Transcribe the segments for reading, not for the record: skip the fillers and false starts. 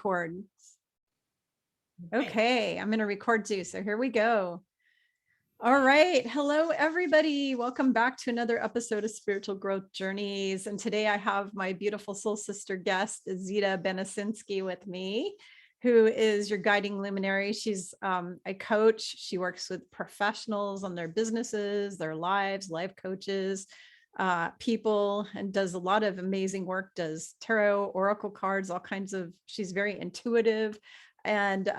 record. Okay, I'm going to record too. So here we go. All right. Hello, everybody. Welcome back to another episode of Spiritual Growth Journeys. And today I have my beautiful soul sister guest, Zita Benesinski, with me, who is your guiding luminary. She's a coach. She works with professionals on their businesses, their lives, life coaches, people, and does a lot of amazing work, does tarot, oracle cards, all kinds of, she's very intuitive. And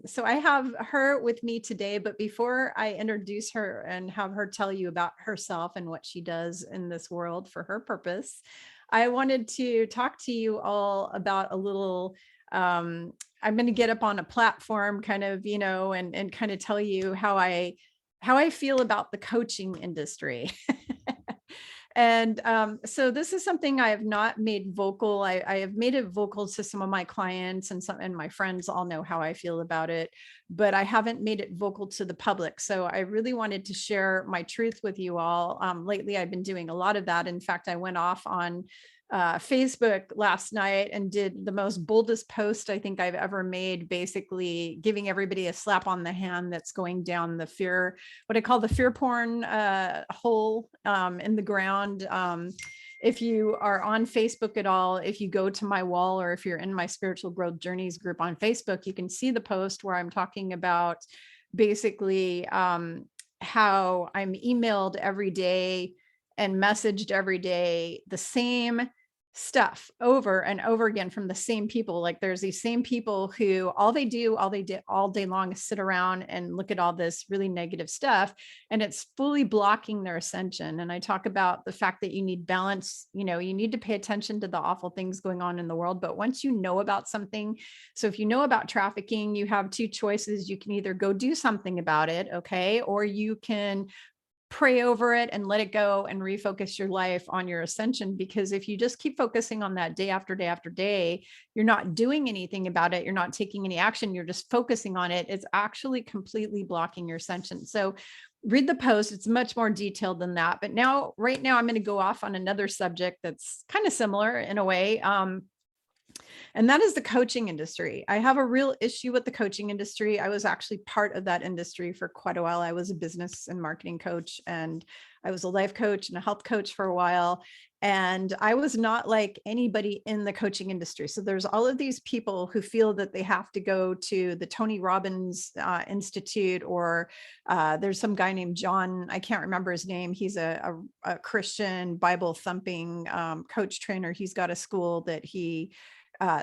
so I have her with me today, but before I introduce her and have her tell you about herself and what she does in this world for her purpose, I wanted to talk to you all about a little, I'm going to get up on a platform kind of, and kind of tell you how I feel about the coaching industry. And so this is something I have not made vocal. I have made it vocal to some of my clients, and my friends all know how I feel about it, but I haven't made it vocal to the public. So I really wanted to share my truth with you all. Lately, I've been doing a lot of that. In fact, I went off on Facebook last night and did the most boldest post I think I've ever made, basically giving everybody a slap on the hand that's going down the fear, what I call the fear porn hole in the ground. If you are on Facebook at all, if you go to my wall, or if you're in my Spiritual Growth Journeys group on Facebook, you can see the post where I'm talking about basically how I'm emailed every day and messaged every day the same stuff over and over again from the same people. Like there's these same people who all they do all day long is sit around and look at all this really negative stuff, and it's fully blocking their ascension. And I talk about the fact that you need balance. You need to pay attention to the awful things going on in the world. But once you know about something, so if you know about trafficking, you have two choices. You can either go do something about it, okay, or you can pray over it and let it go and refocus your life on your ascension. Because if you just keep focusing on that day after day after day, you're not doing anything about it. You're not taking any action. You're just focusing on it. It's actually completely blocking your ascension. So read the post. It's much more detailed than that. But right now, I'm going to go off on another subject that's kind of similar in a way. And that is the coaching industry. I have a real issue with the coaching industry. I was actually part of that industry for quite a while. I was a business and marketing coach, and I was a life coach and a health coach for a while. And I was not like anybody in the coaching industry. So there's all of these people who feel that they have to go to the Tony Robbins Institute, or there's some guy named John, I can't remember his name. He's a Christian Bible thumping coach trainer. He's got a school that he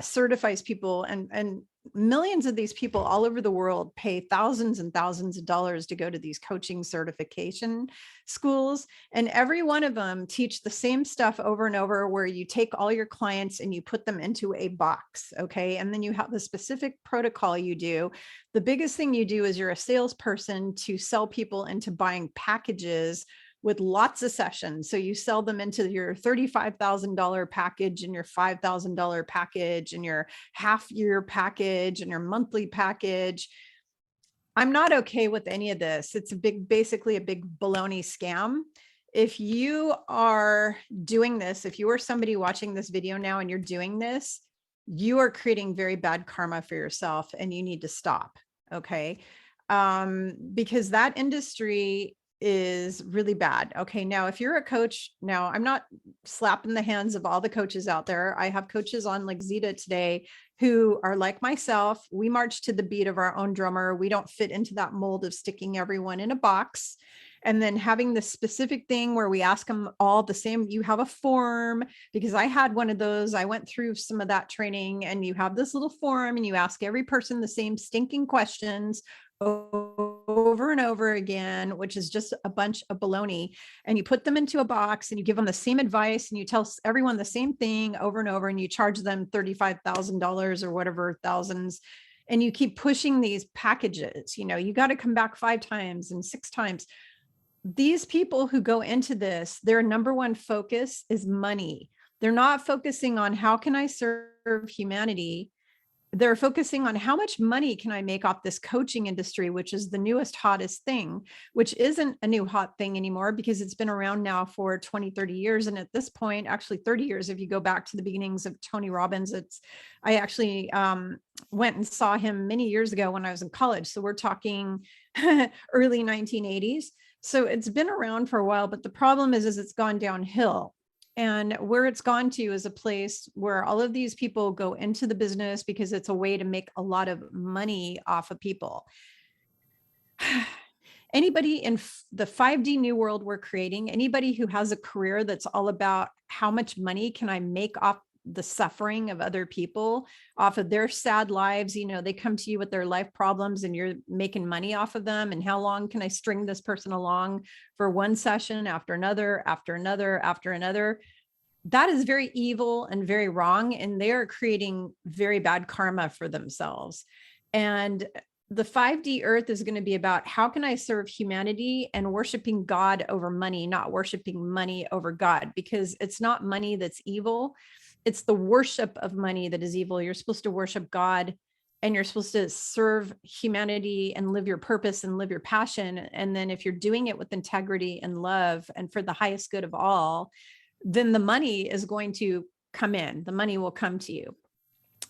certifies people, and millions of these people all over the world pay thousands and thousands of dollars to go to these coaching certification schools. And every one of them teach the same stuff over and over, where you take all your clients and you put them into a box. Okay. And then you have the specific protocol you do. The biggest thing you do is you're a salesperson to sell people into buying packages with lots of sessions. So you sell them into your $35,000 package and your $5,000 package and your half-year package and your monthly package. I'm not okay with any of this. It's basically a big baloney scam. If you are doing this, if you are somebody watching this video now and you're doing this, you are creating very bad karma for yourself, and you need to stop. Okay. Because that industry is really bad. Okay. Now, if you're a coach, now I'm not slapping the hands of all the coaches out there. I have coaches on like Zita today who are like myself. We march to the beat of our own drummer. We don't fit into that mold of sticking everyone in a box and then having the specific thing where we ask them all the same. You have a form, because I had one of those. I went through some of that training, and you have this little form and you ask every person the same stinking questions over and over again, which is just a bunch of baloney. And you put them into a box and you give them the same advice, and you tell everyone the same thing over and over, and you charge them $35,000 or whatever thousands. And you keep pushing these packages. You got to come back 5 times and 6 times. These people who go into this, their number one focus is money. They're not focusing on how can I serve humanity they're focusing on how much money can I make off this coaching industry, which is the newest, hottest thing, which isn't a new hot thing anymore because it's been around now for 20, 30 years. And at this point, actually 30 years, if you go back to the beginnings of Tony Robbins, I actually went and saw him many years ago when I was in college. So we're talking early 1980s. So it's been around for a while, but the problem is it's gone downhill. And where it's gone to is a place where all of these people go into the business because it's a way to make a lot of money off of people. Anybody in the 5D new world we're creating, anybody who has a career that's all about how much money can I make off the suffering of other people, off of their sad lives, they come to you with their life problems and you're making money off of them. And how long can I string this person along for one session after another, after another, after another? That is very evil and very wrong. And they are creating very bad karma for themselves. And the 5D earth is going to be about how can I serve humanity and worshiping God over money, not worshiping money over God, because it's not money that's evil. It's the worship of money that is evil. You're supposed to worship God and you're supposed to serve humanity and live your purpose and live your passion. And then if you're doing it with integrity and love and for the highest good of all, then the money is going to come in. The money will come to you.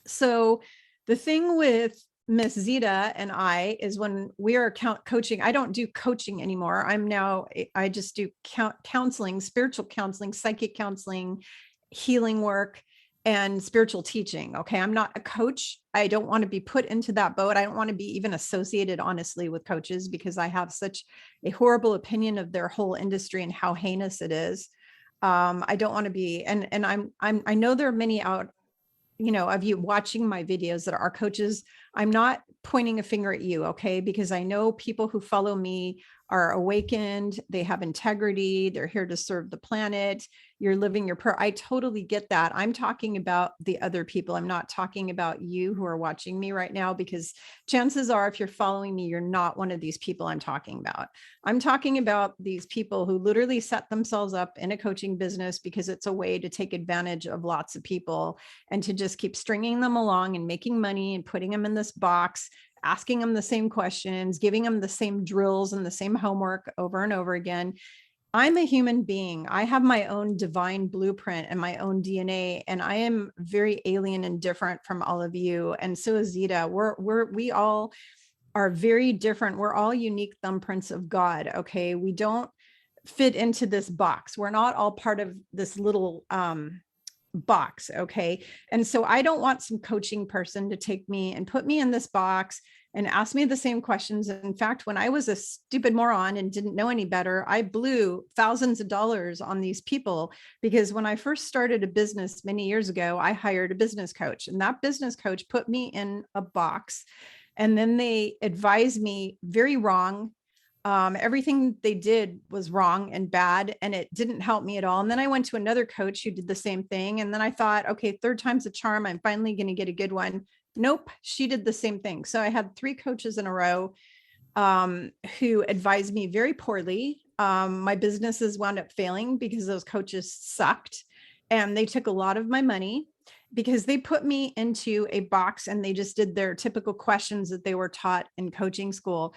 So the thing with Miss Zita and I is when we are coaching, I don't do coaching anymore. I just do counseling, spiritual counseling, psychic counseling, healing work, and spiritual teaching. Okay. I'm not a coach. I don't want to be put into that boat. I don't want to be even associated, honestly, with coaches because I have such a horrible opinion of their whole industry and how heinous it is. I don't want to be, and I know there are many out, of you watching my videos that are coaches. I'm not pointing a finger at you, okay? Because I know people who follow me are awakened, they have integrity, they're here to serve the planet, you're living your I totally get that. I'm talking about the other people. I'm not talking about you who are watching me right now, because chances are if you're following me, you're not one of these people I'm talking about. I'm talking about these people who literally set themselves up in a coaching business because it's a way to take advantage of lots of people and to just keep stringing them along and making money and putting them in this box, asking them the same questions, giving them the same drills and the same homework over and over again. I'm a human being. I have my own divine blueprint and my own DNA, and I am very alien and different from all of you. And so is Zita. We all are very different. We're all unique thumbprints of God. Okay. We don't fit into this box. We're not all part of this little, box. Okay. And so I don't want some coaching person to take me and put me in this box and ask me the same questions. In fact, when I was a stupid moron and didn't know any better, I blew thousands of dollars on these people because when I first started a business many years ago, I hired a business coach, and that business coach put me in a box. And then they advised me very wrong. Everything they did was wrong and bad, and it didn't help me at all. And then I went to another coach who did the same thing. And then I thought, okay, third time's a charm. I'm finally going to get a good one. Nope, she did the same thing. So I had 3 coaches in a row who advised me very poorly. My businesses wound up failing because those coaches sucked, and they took a lot of my money because they put me into a box and they just did their typical questions that they were taught in coaching school.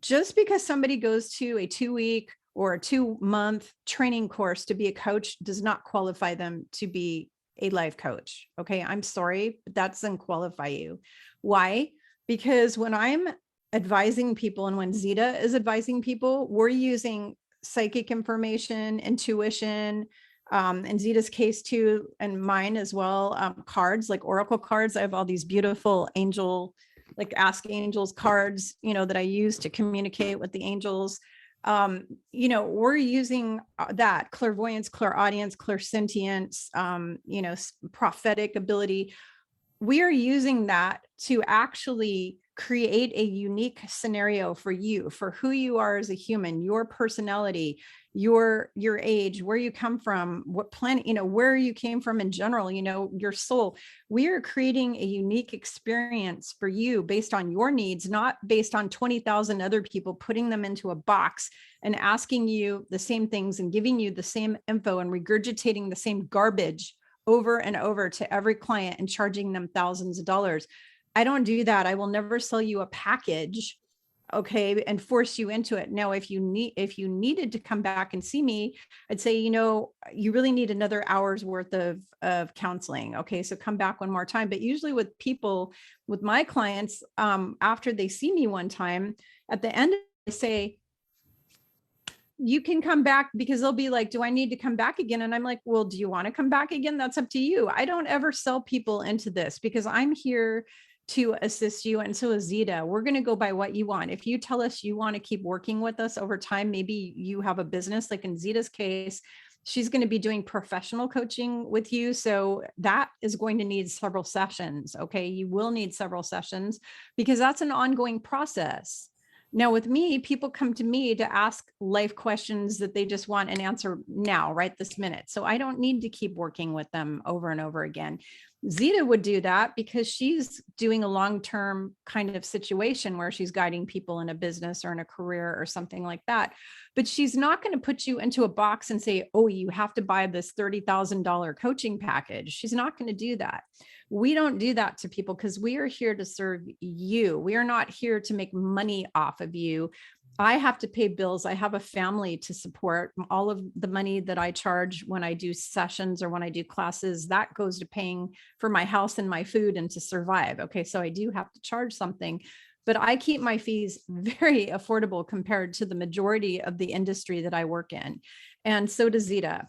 Just because somebody goes to a 2-week or a 2-month training course to be a coach does not qualify them to be a life coach. Okay. I'm sorry, but that doesn't qualify you. Why? Because when I'm advising people and when Zita is advising people, we're using psychic information, intuition, in Zita's case too, and mine as well, cards, like oracle cards. I have all these beautiful angel, like ask angels cards, that I use to communicate with the angels. We're using that clairvoyance, clairaudience, clairsentience, prophetic ability. We are using that to actually create a unique scenario for you, for who you are as a human, your personality, your age, where you come from, what planet, where you came from in general, your soul. We are creating a unique experience for you based on your needs, not based on 20,000 other people putting them into a box and asking you the same things and giving you the same info and regurgitating the same garbage over and over to every client and charging them thousands of dollars. I don't do that. I will never sell you a package, okay, and force you into it. Now, if you needed to come back and see me, I'd say, you really need another hour's worth of counseling. Okay, so come back one more time. But usually with my clients, after they see me one time, at the end, I say, you can come back, because they'll be like, do I need to come back again? And I'm like, well, do you want to come back again? That's up to you. I don't ever sell people into this, because I'm here to assist you. And so is Zita. We're going to go by what you want. If you tell us you want to keep working with us over time, maybe you have a business, like in Zita's case, she's going to be doing professional coaching with you. So that is going to need several sessions. Okay. You will need several sessions, because that's an ongoing process. Now with me, people come to me to ask life questions that they just want an answer now, right this minute. So I don't need to keep working with them over and over again. Zita would do that because she's doing a long-term kind of situation where she's guiding people in a business or in a career or something like that. But she's not going to put you into a box and say, oh, you have to buy this $30,000 coaching package. She's not going to do that. We don't do that to people, because we are here to serve you. We are not here to make money off of you. I have to pay bills. I have a family to support. All of the money that I charge when I do sessions or when I do classes, that goes to paying for my house and my food and to survive. Okay, so I do have to charge something, but I keep my fees very affordable compared to the majority of the industry that I work in. And so does Zita.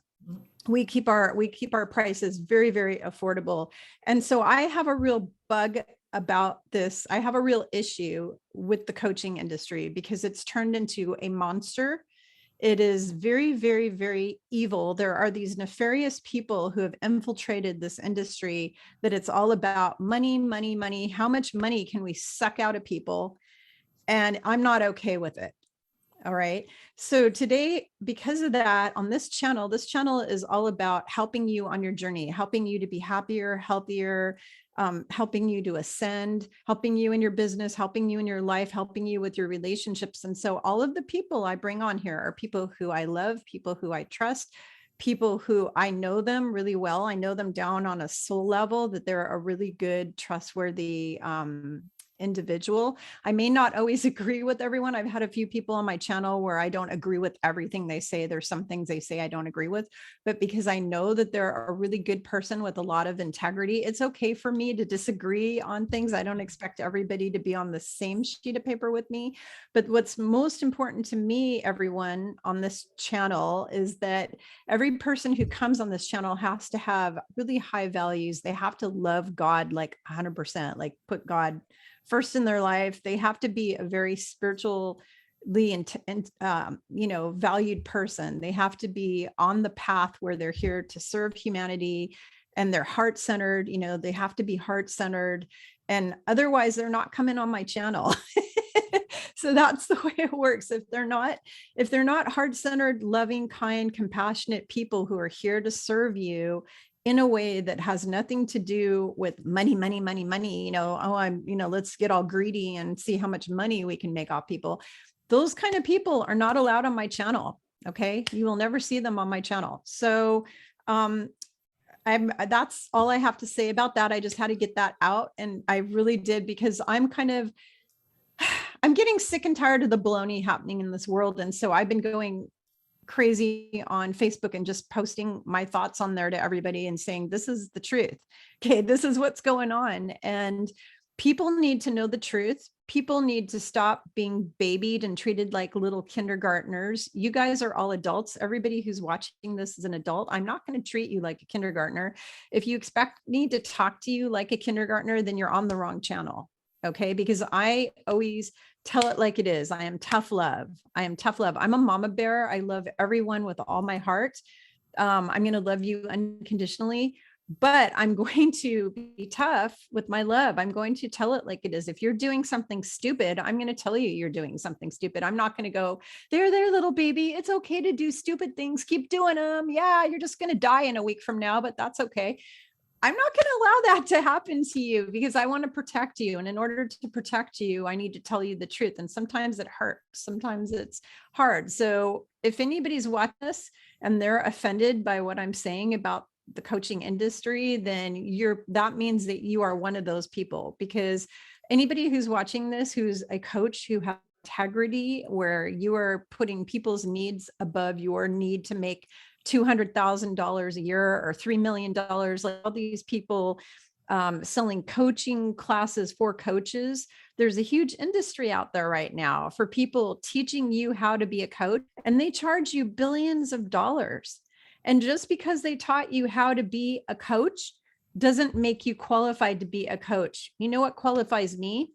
We keep our prices very, very affordable. And so I have a real bug about this. I have a real issue with the coaching industry, because it's turned into a monster. It is very, very, very evil. There are these nefarious people who have infiltrated this industry, that it's all about money, money, money. How much money can we suck out of people? And I'm not okay with it. All right. So today, because of that, on this channel is all about helping you on your journey, helping you to be happier, healthier, helping you to ascend, helping you in your business, helping you in your life, helping you with your relationships. And so all of the people I bring on here are people who I love, people who I trust, people who I know them really well. I know them down on a soul level, that they're a really good, trustworthy, individual. I may not always agree with everyone. I've had a few people on my channel where I don't agree with everything they say. There's some things they say I don't agree with, but because I know that they're a really good person with a lot of integrity, it's okay for me to disagree on things. I don't expect everybody to be on the same sheet of paper with me. But what's most important to me, everyone on this channel, is that every person who comes on this channel has to have really high values. They have to love God like 100%, like put God first in their life. They have to be a very spiritually valued person. They have to be on the path where they're here to serve humanity, and they're heart-centered. They have to be heart-centered, and otherwise they're not coming on my channel. So that's the way it works. If they're not heart-centered, loving, kind, compassionate people who are here to serve you in a way that has nothing to do with money, money, money, money, let's get all greedy and see how much money we can make off people. Those kind of people are not allowed on my channel. Okay. You will never see them on my channel. So, that's all I have to say about that. I just had to get that out. And I really did, because I'm getting sick and tired of the baloney happening in this world. And so I've been going crazy on Facebook and just posting my thoughts on there to everybody and saying, this is the truth. Okay, this is what's going on. And people need to know the truth. People need to stop being babied and treated like little kindergartners. You guys are all adults. Everybody who's watching this is an adult. I'm not going to treat you like a kindergartner. If you expect me to talk to you like a kindergartner, then you're on the wrong channel. Okay, because I always tell it like it is. I am tough love. I'm a mama bear. I love everyone with all my heart. I'm going to love you unconditionally, but I'm going to be tough with my love. I'm going to tell it like it is. If you're doing something stupid, I'm going to tell you you're doing something stupid. I'm not going to go, there, little baby. It's okay to do stupid things. Keep doing them. Yeah, you're just going to die in a week from now, but that's okay. I'm not going to allow that to happen to you, because I want to protect you. And in order to protect you, I need to tell you the truth. And sometimes it hurts. Sometimes it's hard. So if anybody's watching this and they're offended by what I'm saying about the coaching industry, then that means that you are one of those people, because anybody who's watching this, who's a coach who has integrity, where you are putting people's needs above your need to make $200,000 a year or $3 million, like all these people selling coaching classes for coaches. There's a huge industry out there right now for people teaching you how to be a coach, and they charge you billions of dollars. And just because they taught you how to be a coach doesn't make you qualified to be a coach. You know what qualifies me?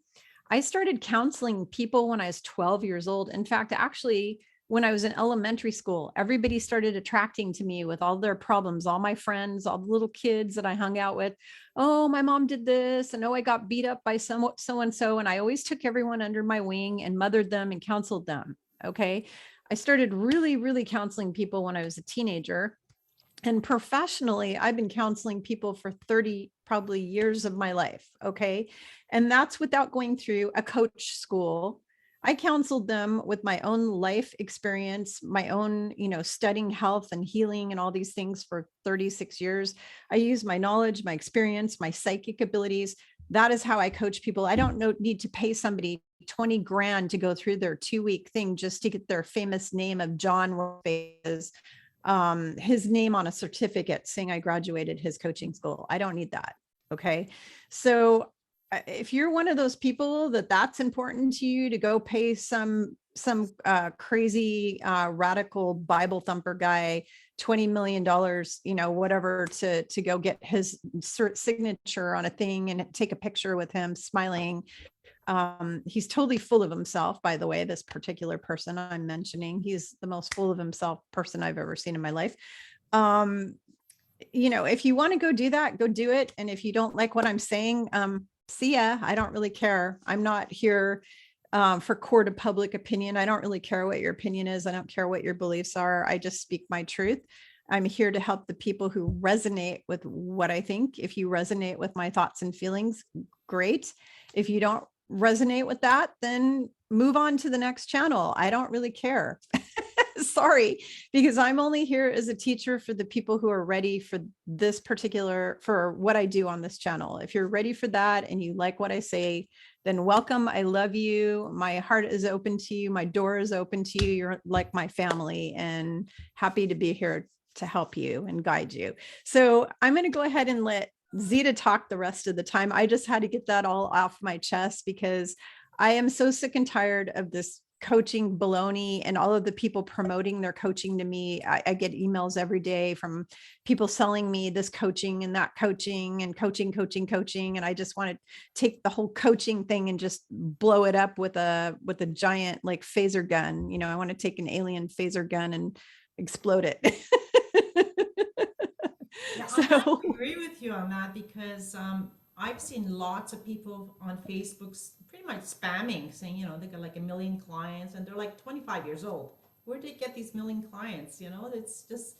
I started counseling people when I was 12 years old. In fact, actually, when I was in elementary school, everybody started attracting to me with all their problems, all my friends, all the little kids that I hung out with. Oh, my mom did this. And oh, I got beat up by so-and-so. And I always took everyone under my wing and mothered them and counseled them. Okay. I started really, really counseling people when I was a teenager. And professionally, I've been counseling people for 30 probably years of my life. Okay. And that's without going through a coach school. I counseled them with my own life experience, my own, studying health and healing and all these things for 36 years. I use my knowledge, my experience, my psychic abilities. That is how I coach people. I don't need to pay somebody 20 grand to go through their 2-week thing just to get their famous name of John his name on a certificate saying I graduated his coaching school. I don't need that. Okay. So if you're one of those people that's important to you to go pay some crazy radical Bible thumper guy $20 million, whatever, to go get his signature on a thing and take a picture with him smiling. He's totally full of himself, by the way. This particular person I'm mentioning, he's the most full of himself person I've ever seen in my life. If you want to go do that, go do it. And if you don't like what I'm saying, see ya. I don't really care. I'm not here for court of public opinion. I don't really care what your opinion is. I don't care what your beliefs are. I just speak my truth. I'm here to help the people who resonate with what I think. If you resonate with my thoughts and feelings, great. If you don't resonate with that, then move on to the next channel. I don't really care. Sorry, because I'm only here as a teacher for the people who are ready for for what I do on this channel. If you're ready for that and you like what I say, then welcome. I love you. My heart is open to you. My door is open to you. You're like my family, and happy to be here to help you and guide you. So I'm going to go ahead and let Zita talk the rest of the time. I just had to get that all off my chest because I am so sick and tired of this coaching baloney and all of the people promoting their coaching to me. I get emails every day from people selling me this coaching and that coaching and coaching. And I just want to take the whole coaching thing and just blow it up with a giant like phaser gun. I want to take an alien phaser gun and explode it. Yeah, I have to agree with you on that because I've seen lots of people on Facebook pretty much spamming, saying, they got like 1 million clients and they're like 25 years old. Where did they get these 1 million clients? It's just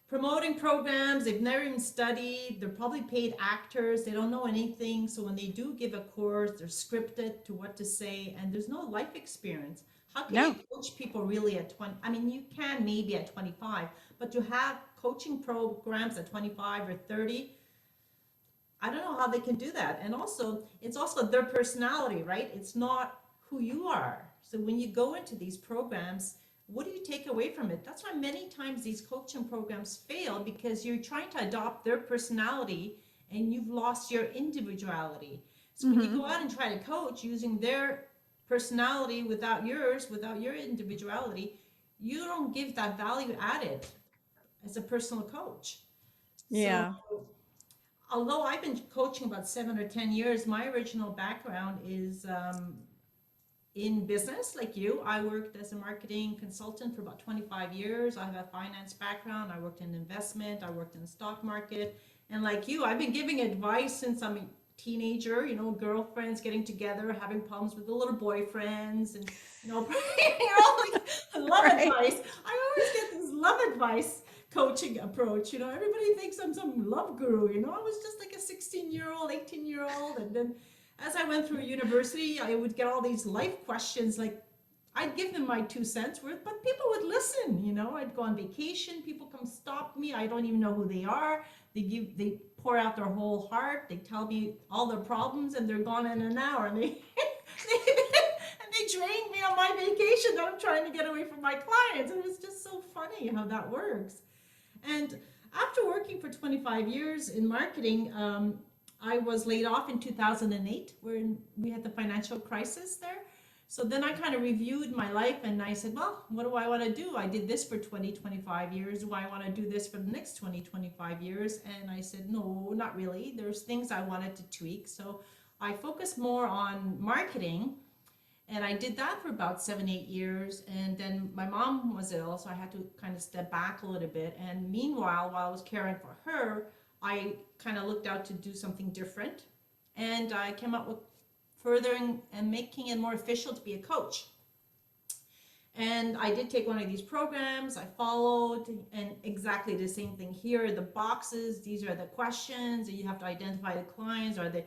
promoting programs they've never even studied. They're probably paid actors. They don't know anything. So when they do give a course, they're scripted to what to say, and there's no life experience. How can you coach people really at 20? I mean, you can maybe at 25, but to have coaching programs at 25 or 30, I don't know how they can do that. And also, it's also their personality, right? It's not who you are. So when you go into these programs, what do you take away from it? That's why many times these coaching programs fail, because you're trying to adopt their personality and you've lost your individuality. So when you go out and try to coach using their personality without yours, without your individuality, you don't give that value added as a personal coach. So Yeah. although I've been coaching about 7 or 10 years, my original background is in business like you. I worked as a marketing consultant for about 25 years. I have a finance background. I worked in investment. I worked in the stock market. And like you, I've been giving advice since I'm a teenager, girlfriends getting together, having problems with the little boyfriends, and, like love advice. I always get this love advice coaching approach. Everybody thinks I'm some love guru. I was just like a 16-year-old, 18-year-old. And then as I went through university, I would get all these life questions. Like, I'd give them my 2 cents worth, but people would listen. I'd go on vacation. People come stop me. I don't even know who they are. They pour out their whole heart. They tell me all their problems, and they're gone in an hour. And they they drain me on my vacation that I'm trying to get away from my clients. And it's just so funny how that works. And after working for 25 years in marketing, I was laid off in 2008 when we had the financial crisis there. So then I kind of reviewed my life and I said, well, what do I want to do? I did this for 20, 25 years. Do I want to do this for the next 20, 25 years? And I said, no, not really. There's things I wanted to tweak. So I focused more on marketing. And I did that for about 7, 8 years. And then my mom was ill, so I had to kind of step back a little bit. And meanwhile, while I was caring for her, I kind of looked out to do something different. And I came up with furthering and making it more official to be a coach. And I did take one of these programs, I followed, and exactly the same thing here. The boxes, these are the questions, and you have to identify the clients. Are they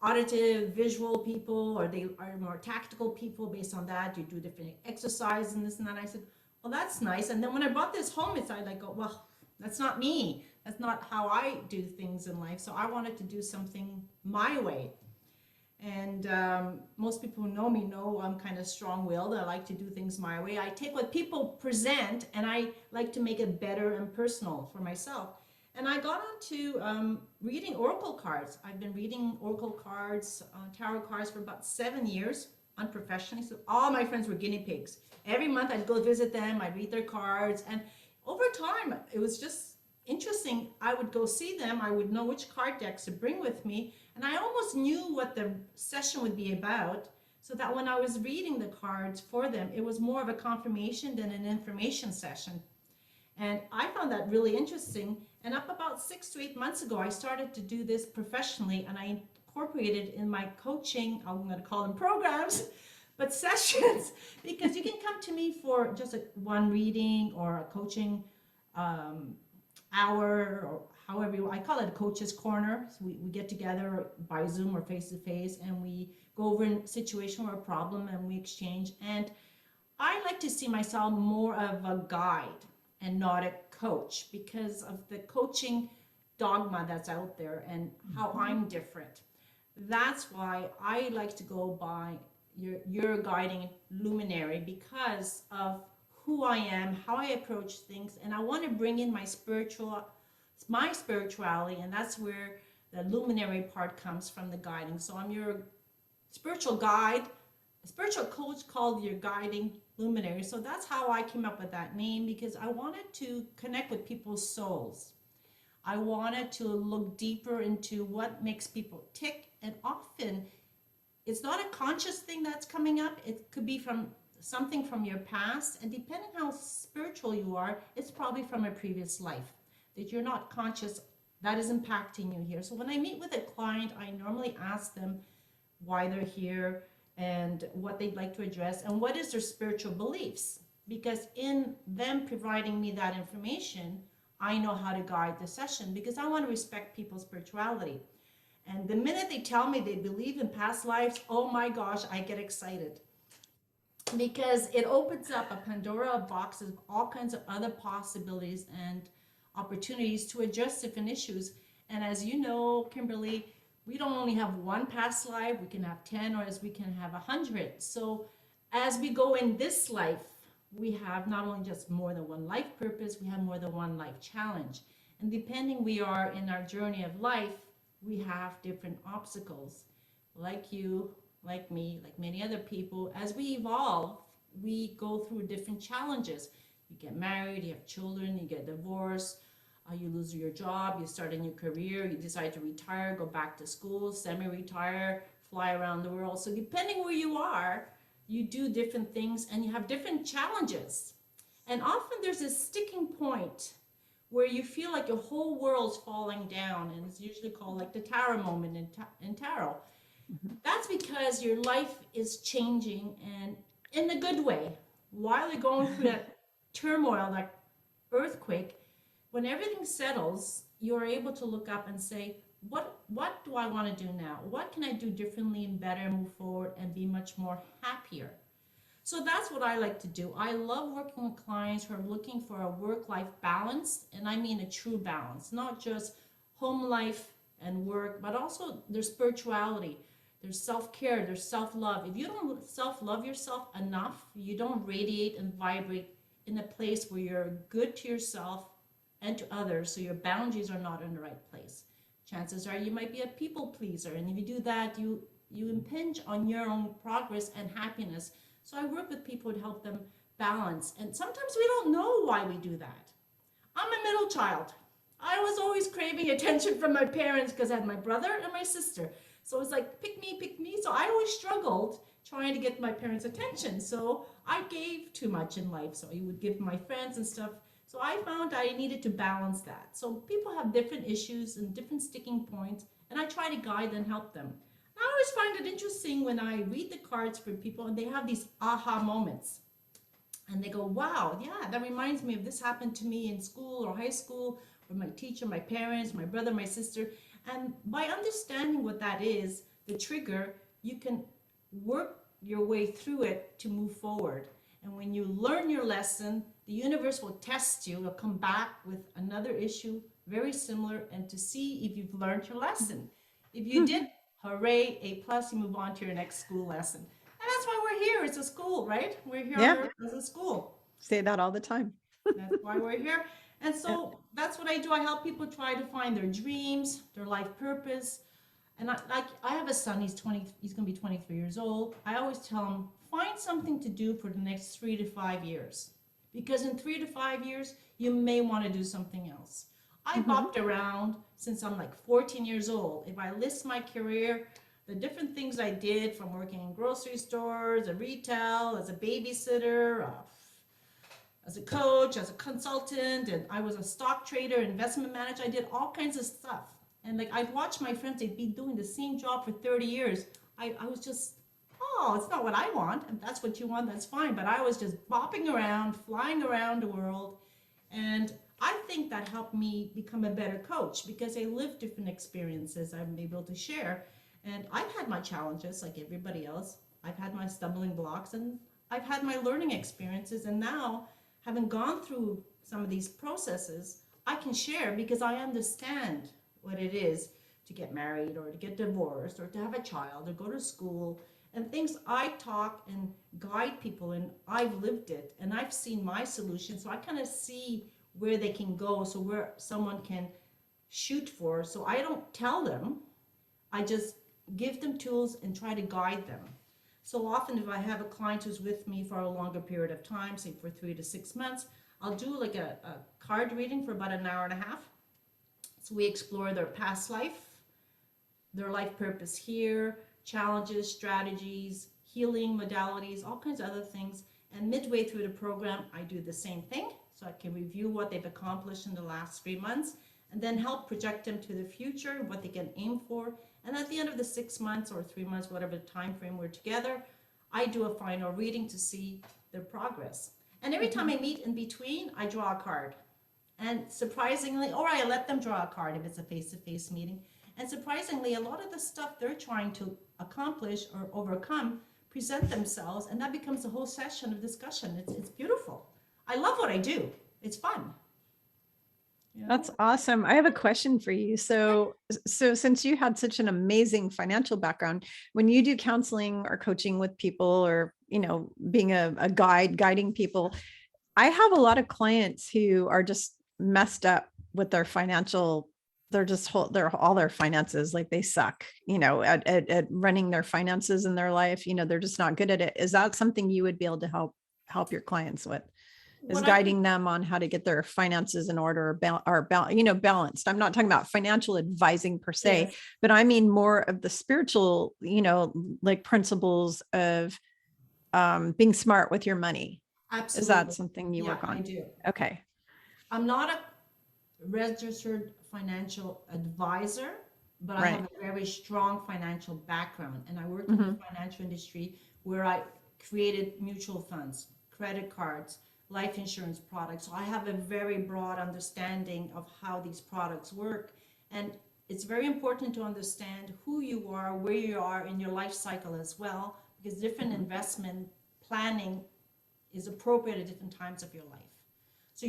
auditive, visual people, or they are more tactical people? Based on that, you do different exercises and this and that. I said, well, that's nice. And then when I brought this home inside, I go, well, that's not me. That's not how I do things in life. So I wanted to do something my way. And most people who know me know I'm kind of strong-willed. I like to do things my way. I take what people present and I like to make it better and personal for myself. And I got onto reading oracle cards. I've been reading oracle cards, tarot cards for about 7 years unprofessionally. So all my friends were guinea pigs. Every month I'd go visit them, I'd read their cards. And over time, it was just interesting. I would go see them. I would know which card decks to bring with me. And I almost knew what the session would be about, so that when I was reading the cards for them, it was more of a confirmation than an information session. And I found that really interesting. And up about 6 to 8 months ago, I started to do this professionally, and I incorporated in my coaching, I'm going to call them programs, but sessions, because you can come to me for just one reading or a coaching hour, or however I call it a coach's corner. So we get together by Zoom or face to face, and we go over a situation or a problem, and we exchange. And I like to see myself more of a guide and not a coach, because of the coaching dogma that's out there and how I'm different. That's why I like to go by your guiding luminary, because of who I am, how I approach things, and I want to bring in my spirituality, and that's where the luminary part comes from, the guiding. So I'm your spiritual guide, a spiritual coach called your guiding luminary. So that's how I came up with that name, because I wanted to connect with people's souls. I wanted to look deeper into what makes people tick, and often it's not a conscious thing that's coming up. It could be from something from your past, and depending how spiritual you are, it's probably from a previous life that you're not conscious that is impacting you here. So when I meet with a client, I normally ask them why they're here and what they'd like to address and what is their spiritual beliefs, because in them providing me that information, I know how to guide the session, because I want to respect people's spirituality. And the minute they tell me they believe in past lives, oh my gosh, I get excited, because it opens up a Pandora box of all kinds of other possibilities and opportunities to address different issues. And as you know, Kimberly, we don't only have one past life, we can have 10, or as we can have 100. So as we go in this life, we have not only just more than one life purpose, we have more than one life challenge. And depending we are in our journey of life, we have different obstacles. Like you, like me, like many other people, as we evolve, we go through different challenges. You get married, you have children, you get divorced, you lose your job, you start a new career, you decide to retire, go back to school, semi-retire, fly around the world. So depending where you are, you do different things and you have different challenges. And often there's a sticking point where you feel like your whole world's falling down, and it's usually called like the Tara moment in tarot. That's because your life is changing, and in a good way. While you're going through that turmoil, that earthquake, when everything settles, you're able to look up and say, what do I want to do now? What can I do differently and better, move forward and be much more happier? So that's what I like to do. I love working with clients who are looking for a work-life balance, and I mean a true balance, not just home life and work, but also there's spirituality, there's self-care, there's self-love. If you don't self-love yourself enough, you don't radiate and vibrate in a place where you're good to yourself and to others, so your boundaries are not in the right place. Chances are you might be a people pleaser, and if you do that, you impinge on your own progress and happiness. So I work with people to help them balance, and sometimes we don't know why we do that. I'm a middle child. I was always craving attention from my parents because I had my brother and my sister. So it's like, pick me, pick me. So I always struggled trying to get my parents' attention. So I gave too much in life. So I would give my friends and stuff. So I found I needed to balance that. So people have different issues and different sticking points, and I try to guide and help them. I always find it interesting when I read the cards for people and they have these aha moments. And they go, wow, yeah, that reminds me of this happened to me in school or high school, or my teacher, my parents, my brother, my sister. And by understanding what that is, the trigger, you can work your way through it to move forward. And when you learn your lesson, the universe will test you. It'll come back with another issue very similar, and to see if you've learned your lesson. If you did, hooray, A plus, you move on to your next school lesson. And that's why we're here. It's a school, right? We're here on Yeah. earth as a school. Say that all the time. That's why we're here. And so that's what I do. I help people try to find their dreams, their life purpose. And I have a son, he's gonna be 23 years old. I always tell him, find something to do for the next 3 to 5 years. Because in 3 to 5 years, you may want to do something else. I bopped around since I'm like 14 years old. If I list my career, the different things I did, from working in grocery stores, at retail, as a babysitter, as a coach, as a consultant, and I was a stock trader, investment manager. I did all kinds of stuff. And like I'd watch my friends, they'd be doing the same job for 30 years. I was just, oh, it's not what I want. If that's what you want, that's fine. But I was just bopping around, flying around the world. And I think that helped me become a better coach because I lived different experiences I'm able to share. And I've had my challenges like everybody else. I've had my stumbling blocks, and I've had my learning experiences. And now, having gone through some of these processes, I can share because I understand what it is to get married or to get divorced or to have a child or go to school, and things I talk and guide people, and I've lived it and I've seen my solution. So I kind of see where they can go, so where someone can shoot for. So I don't tell them, I just give them tools and try to guide them. So often if I have a client who's with me for a longer period of time, say for 3 to 6 months, I'll do like a card reading for about an hour and a half. So we explore their past life, their life purpose here, challenges, strategies, healing modalities, all kinds of other things. And midway through the program, I do the same thing. So I can review what they've accomplished in the last 3 months, and then help project them to the future, what they can aim for. And at the end of the 6 months or 3 months, whatever time frame we're together, I do a final reading to see their progress. And every time I meet in between, I draw a card. And surprisingly, or I let them draw a card if it's a face-to-face meeting. And surprisingly, a lot of the stuff they're trying to accomplish or overcome present themselves, and that becomes a whole session of discussion. It's beautiful. I love what I do. It's fun. You know? That's awesome. I have a question for you. So since you had such an amazing financial background, when you do counseling or coaching with people, or, being a guiding people, I have a lot of clients who are just messed up with their financial, all their finances, like they suck, at running their finances in their life. They're just not good at it. Is that something you would be able to help your clients with? Is guiding them on how to get their finances in order, balanced. I'm not talking about financial advising per se, Yes. but I mean more of the spiritual, like principles of being smart with your money. Absolutely. Is that something you work on? I do. Okay. I'm not a registered financial advisor, but I have a very strong financial background, and I worked in the financial industry where I created mutual funds, credit cards, life insurance products. So I have a very broad understanding of how these products work. And it's very important to understand who you are, where you are in your life cycle as well, because different investment planning is appropriate at different times of your life. So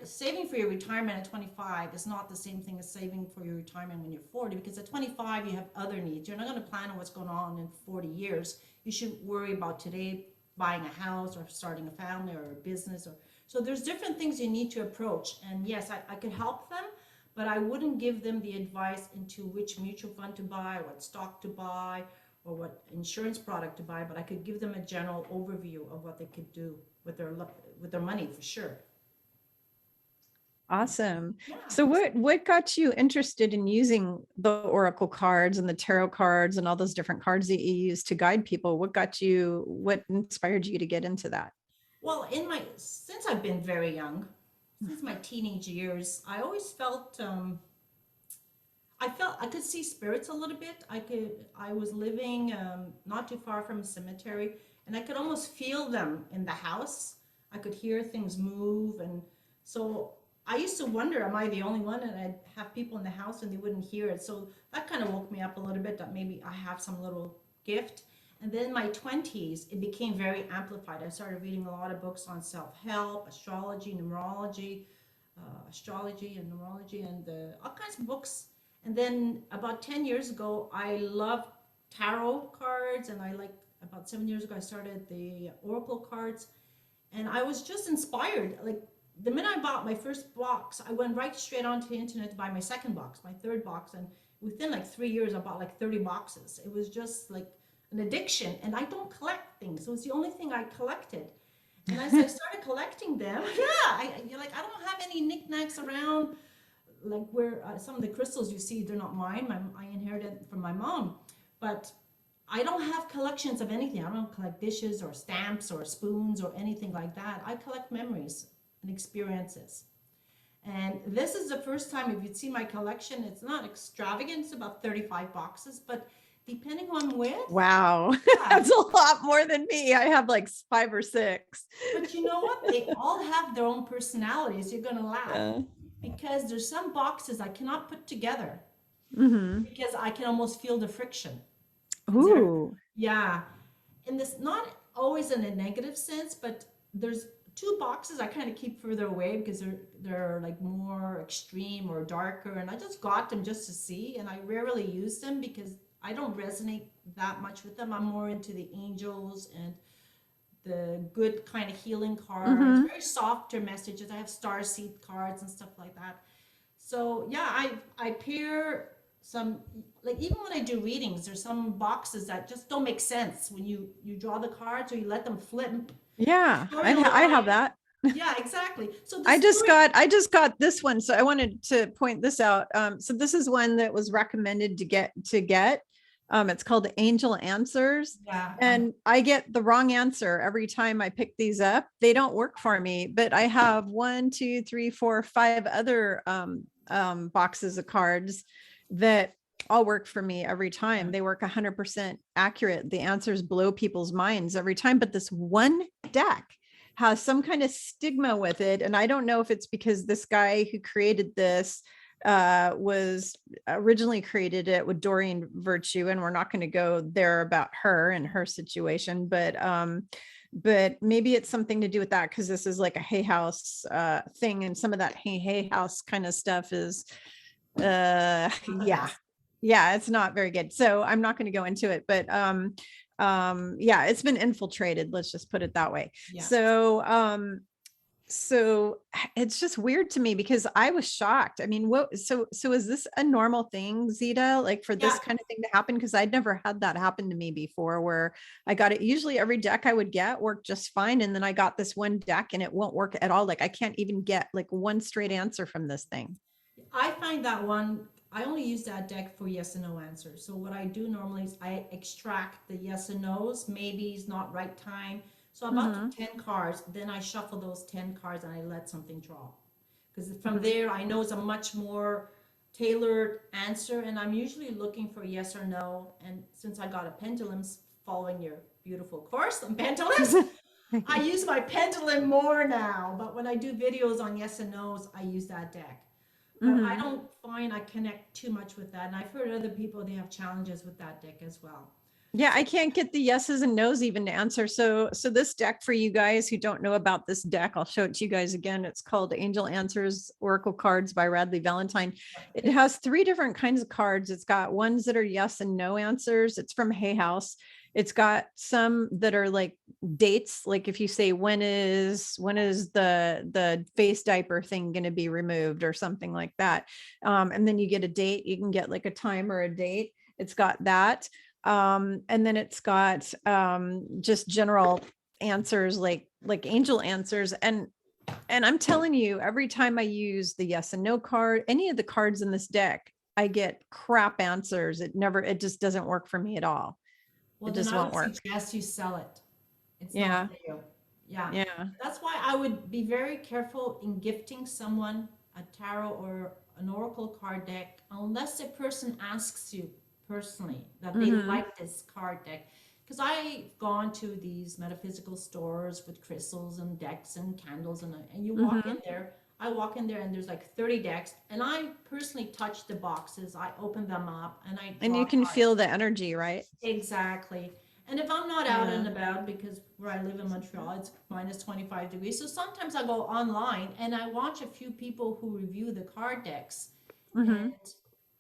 saving for your retirement at 25 is not the same thing as saving for your retirement when you're 40, because at 25 you have other needs. You're not going to plan on what's going on in 40 years. You should worry about today buying a house or starting a family or a business. So there's different things you need to approach. And yes, I could help them, but I wouldn't give them the advice into which mutual fund to buy, what stock to buy, or what insurance product to buy. But I could give them a general overview of what they could do with their money, for sure. Awesome. Yeah. So what got you interested in using the oracle cards and the tarot cards and all those different cards that you use to guide people? What inspired you to get into that? Well, since I've been very young, since my teenage years, I always felt I could see spirits a little bit. I was living not too far from a cemetery, and I could almost feel them in the house. I could hear things move, and so I used to wonder, am I the only one? And I'd have people in the house and they wouldn't hear it. So that kind of woke me up a little bit, that maybe I have some little gift. And then in my 20s, it became very amplified. I started reading a lot of books on self-help, astrology, numerology, and all kinds of books. And then about 10 years ago, I loved tarot cards, and about 7 years ago, I started the oracle cards, and I was just inspired. Like the minute I bought my first box, I went right straight onto the internet to buy my second box, my third box, and within like 3 years, I bought like 30 boxes. It was just like an addiction, and I don't collect things. It was the only thing I collected. And as I started collecting them, you're like, I don't have any knickknacks around, like where some of the crystals you see, they're not mine. I inherited from my mom, but I don't have collections of anything. I don't collect dishes or stamps or spoons or anything like that. I collect memories and experiences. And this is the first time, if you'd see my collection, it's not extravagant. It's about 35 boxes, but depending on width. Wow. That's a lot more than me. I have like 5 or 6. But you know what? They all have their own personalities. You're going to laugh. Because there's some boxes I cannot put together because I can almost feel the friction. Ooh. Yeah. And this, not always in a negative sense, but there's 2 boxes I kind of keep further away because they're like more extreme or darker. And I just got them just to see. And I rarely use them because I don't resonate that much with them. I'm more into the angels and the good kind of healing cards, very softer messages. I have star seed cards and stuff like that. So yeah, I pair some, like even when I do readings, there's some boxes that just don't make sense when you draw the cards or you let them flip. Yeah, I have that. Yeah, exactly. So I just got this one, so I wanted to point this out. So this is one that was recommended to get. It's called Angel Answers. Yeah. And I get the wrong answer every time I pick these up. They don't work for me, but I have 1, 2, 3, 4, 5 other boxes of cards that all work for me every time. Yeah. They work 100% accurate. The answers blow people's minds every time. But this one deck has some kind of stigma with it. And I don't know if it's because this guy who created this was originally created it with Doreen Virtue, and we're not going to go there about her and her situation, but maybe it's something to do with that, because this is like a Hay House thing, and some of that Hay House kind of stuff is yeah, it's not very good. So I'm not going to go into it, but yeah, it's been infiltrated, let's just put it that way. Yeah. So it's just weird to me because I was shocked. I mean, so is this a normal thing, Zita, like for this kind of thing to happen? Because I'd never had that happen to me before, where I got it. Usually every deck I would get worked just fine. And then I got this one deck and it won't work at all. Like I can't even get like one straight answer from this thing. I find that one, I only use that deck for yes and no answers. So what I do normally is I extract the yes and no's, maybes, not right time. So about 10 cards, then I shuffle those 10 cards and I let something draw. Because from there, I know it's a much more tailored answer. And I'm usually looking for yes or no. And since I got a pendulums, following your beautiful course on pendulums, I use my pendulum more now. But when I do videos on yes and no's, I use that deck. But I don't find I connect too much with that. And I've heard other people, they have challenges with that deck as well. Yeah, I can't get the yeses and nos even to answer. So this deck, for you guys who don't know about this deck, I'll show it to you guys again. It's called Angel Answers Oracle Cards by Radley Valentine. It has 3 different kinds of cards. It's got ones that are yes and no answers. It's from Hay House. It's got some that are like dates, like if you say when is the face diaper thing going to be removed or something like that. And then you get a date. You can get like a time or a date. It's got that. And then it's got just general answers, like angel answers. And I'm telling you, every time I use the yes and no card, any of the cards in this deck, I get crap answers. It just doesn't work for me at all. Well, It then just I won't would work. suggest you sell it. It's not Yeah. for you. Yeah. Yeah. That's why I would be very careful in gifting someone a tarot or an oracle card deck unless the person asks you personally that they Mm-hmm. like this card deck. Because I've gone to these metaphysical stores with crystals and decks and candles, and you walk Mm-hmm. in there. I walk in there and there's like 30 decks, and I personally touch the boxes. I open them up and I And draw you can cards. feel the energy, right? Exactly. And if I'm not out Yeah. and about, because where I live in Montreal, it's minus 25 degrees. So sometimes I go online and I watch a few people who review the card decks. And Mm-hmm.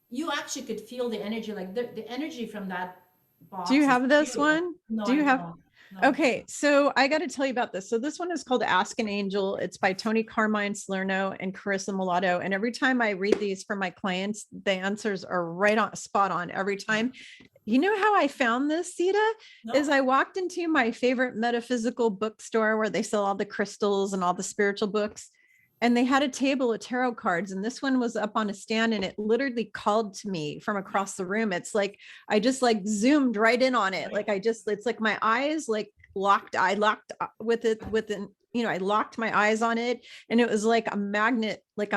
you actually could feel the energy, like the energy from that Do you box is have this beautiful. one? No, Do I you have? don't. No. Okay, so I got to tell you about this. So this one is called Ask an Angel. It's by Tony Carmine Salerno and Carissa Mulatto. And every time I read these for my clients, the answers are right on, spot on every time. You know how I found this, Zita? Is No. I walked into my favorite metaphysical bookstore where they sell all the crystals and all the spiritual books. And they had a table of tarot cards, and this one was up on a stand, and it literally called to me from across the room. It's like I just like zoomed right in on it. Right. Like it's like my eyes like locked. I locked with it within, I locked my eyes on it, and it was like a magnet, like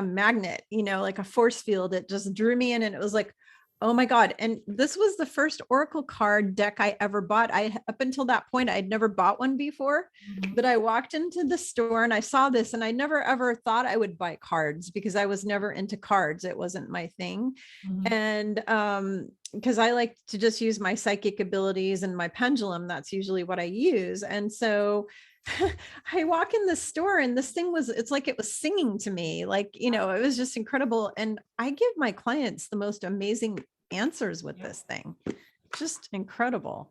a force field. It just drew me in, and it was like, oh my God. And this was the first Oracle card deck I ever bought. Up until that point, I'd never bought one before, Mhm. but I walked into the store and I saw this, and I never ever thought I would buy cards because I was never into cards. It wasn't my thing. Mhm. And because I like to just use my psychic abilities and my pendulum, that's usually what I use. And so I walk in the store, and this thing it's like it was singing to me, like, it was just incredible. And I give my clients the most amazing answers with Yeah. this thing. Just incredible.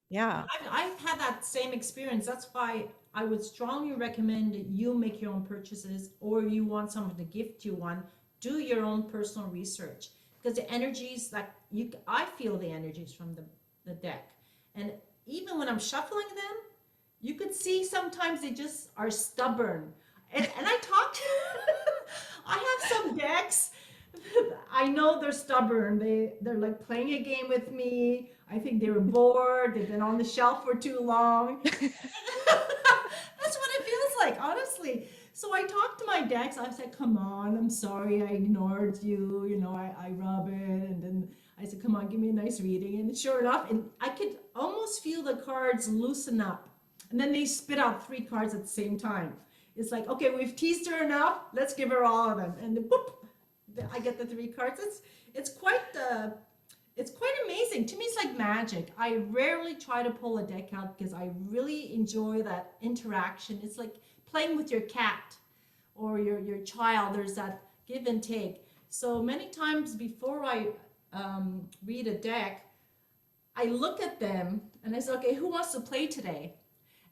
Yeah. I've had that same experience. That's why I would strongly recommend that you make your own purchases, or you want someone to gift you one, do your own personal research. Because the energies, like I feel the energies from the deck. And even when I'm shuffling them, you could see sometimes they just are stubborn. And I talked, I have some decks. I know they're stubborn. They're like playing a game with me. I think they were bored. They've been on the shelf for too long. That's what it feels like, honestly. So I talked to my decks. I said, "Come on, I'm sorry, I ignored you. I rub it, and then I said, "Come on, give me a nice reading." And sure enough, and I could almost feel the cards loosen up, and then they spit out 3 cards at the same time. It's like, okay, we've teased her enough. Let's give her all of them, and then boop, I get the 3 cards. It's quite it's quite amazing. To me, it's like magic. I rarely try to pull a deck out because I really enjoy that interaction. It's like playing with your cat or your child. There's that give and take. So many times before I read a deck, I look at them and I say, okay, who wants to play today?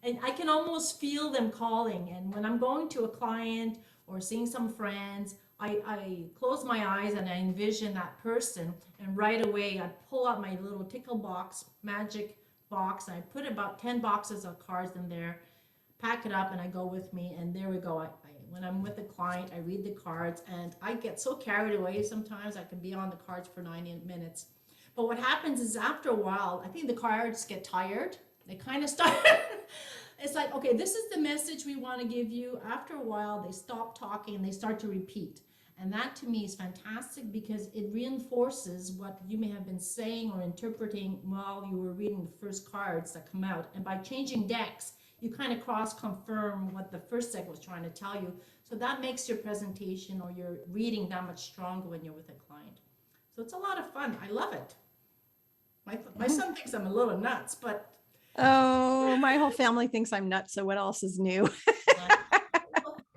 And I can almost feel them calling. And when I'm going to a client or seeing some friends, I close my eyes and I envision that person, and right away I pull out my little tickle box, magic box, and I put about 10 boxes of cards in there, pack it up, and I go with me, and there we go. When I'm with the client, I read the cards, and I get so carried away sometimes I can be on the cards for 90 minutes. But what happens is after a while, I think the cards get tired. They kind of start. It's like, okay, this is the message we want to give you. After a while, they stop talking and they start to repeat. And that to me is fantastic because it reinforces what you may have been saying or interpreting while you were reading the first cards that come out. And by changing decks, you kind of cross confirm what the first deck was trying to tell you. So that makes your presentation or your reading that much stronger when you're with a client. So it's a lot of fun. I love it. My son thinks I'm a little nuts, but Oh, my whole family thinks I'm nuts. So what else is new? uh,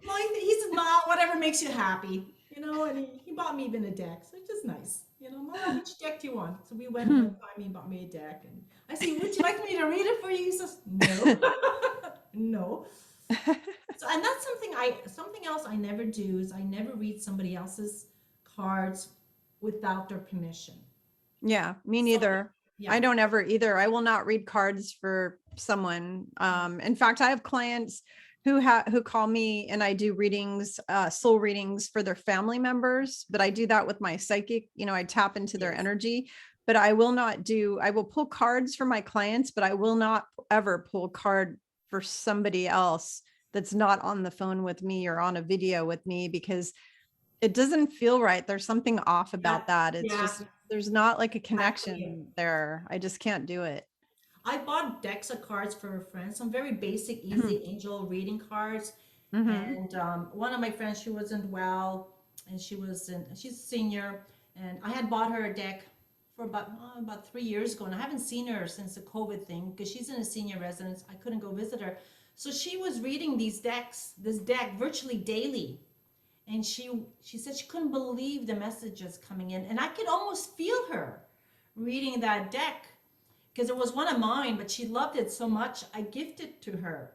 well, he's not, whatever makes you happy, and he bought me even a deck, so it's just nice. Mom, which deck do you want? So we went one time, he bought me a deck, and I say, would you like me to read it for you? He says, no. No. So, and that's something else I never do is I never read somebody else's cards without their permission. Yeah, me So, neither. I yeah. don't ever either. I will not read cards for someone. In fact, I have clients who call me and I do readings, soul readings for their family members, but I do that with my psychic, I tap into their Yes. energy, but I will pull cards for my clients, but I will not ever pull a card for somebody else that's not on the phone with me or on a video with me, because it doesn't feel right. There's something off about that. It's Yeah. just, there's not like a Exactly. connection there. I just can't do it. I bought decks of cards for friends, some very basic, Hmm. easy angel reading cards. Hmm. And one of my friends, she wasn't well, and she's a senior, and I had bought her a deck for about 3 years ago, and I haven't seen her since the COVID thing because she's in a senior residence. I couldn't go visit her, so she was reading this deck virtually daily, and she said she couldn't believe the messages coming in, and I could almost feel her reading that deck because it was one of mine, but she loved it so much I gifted it to her,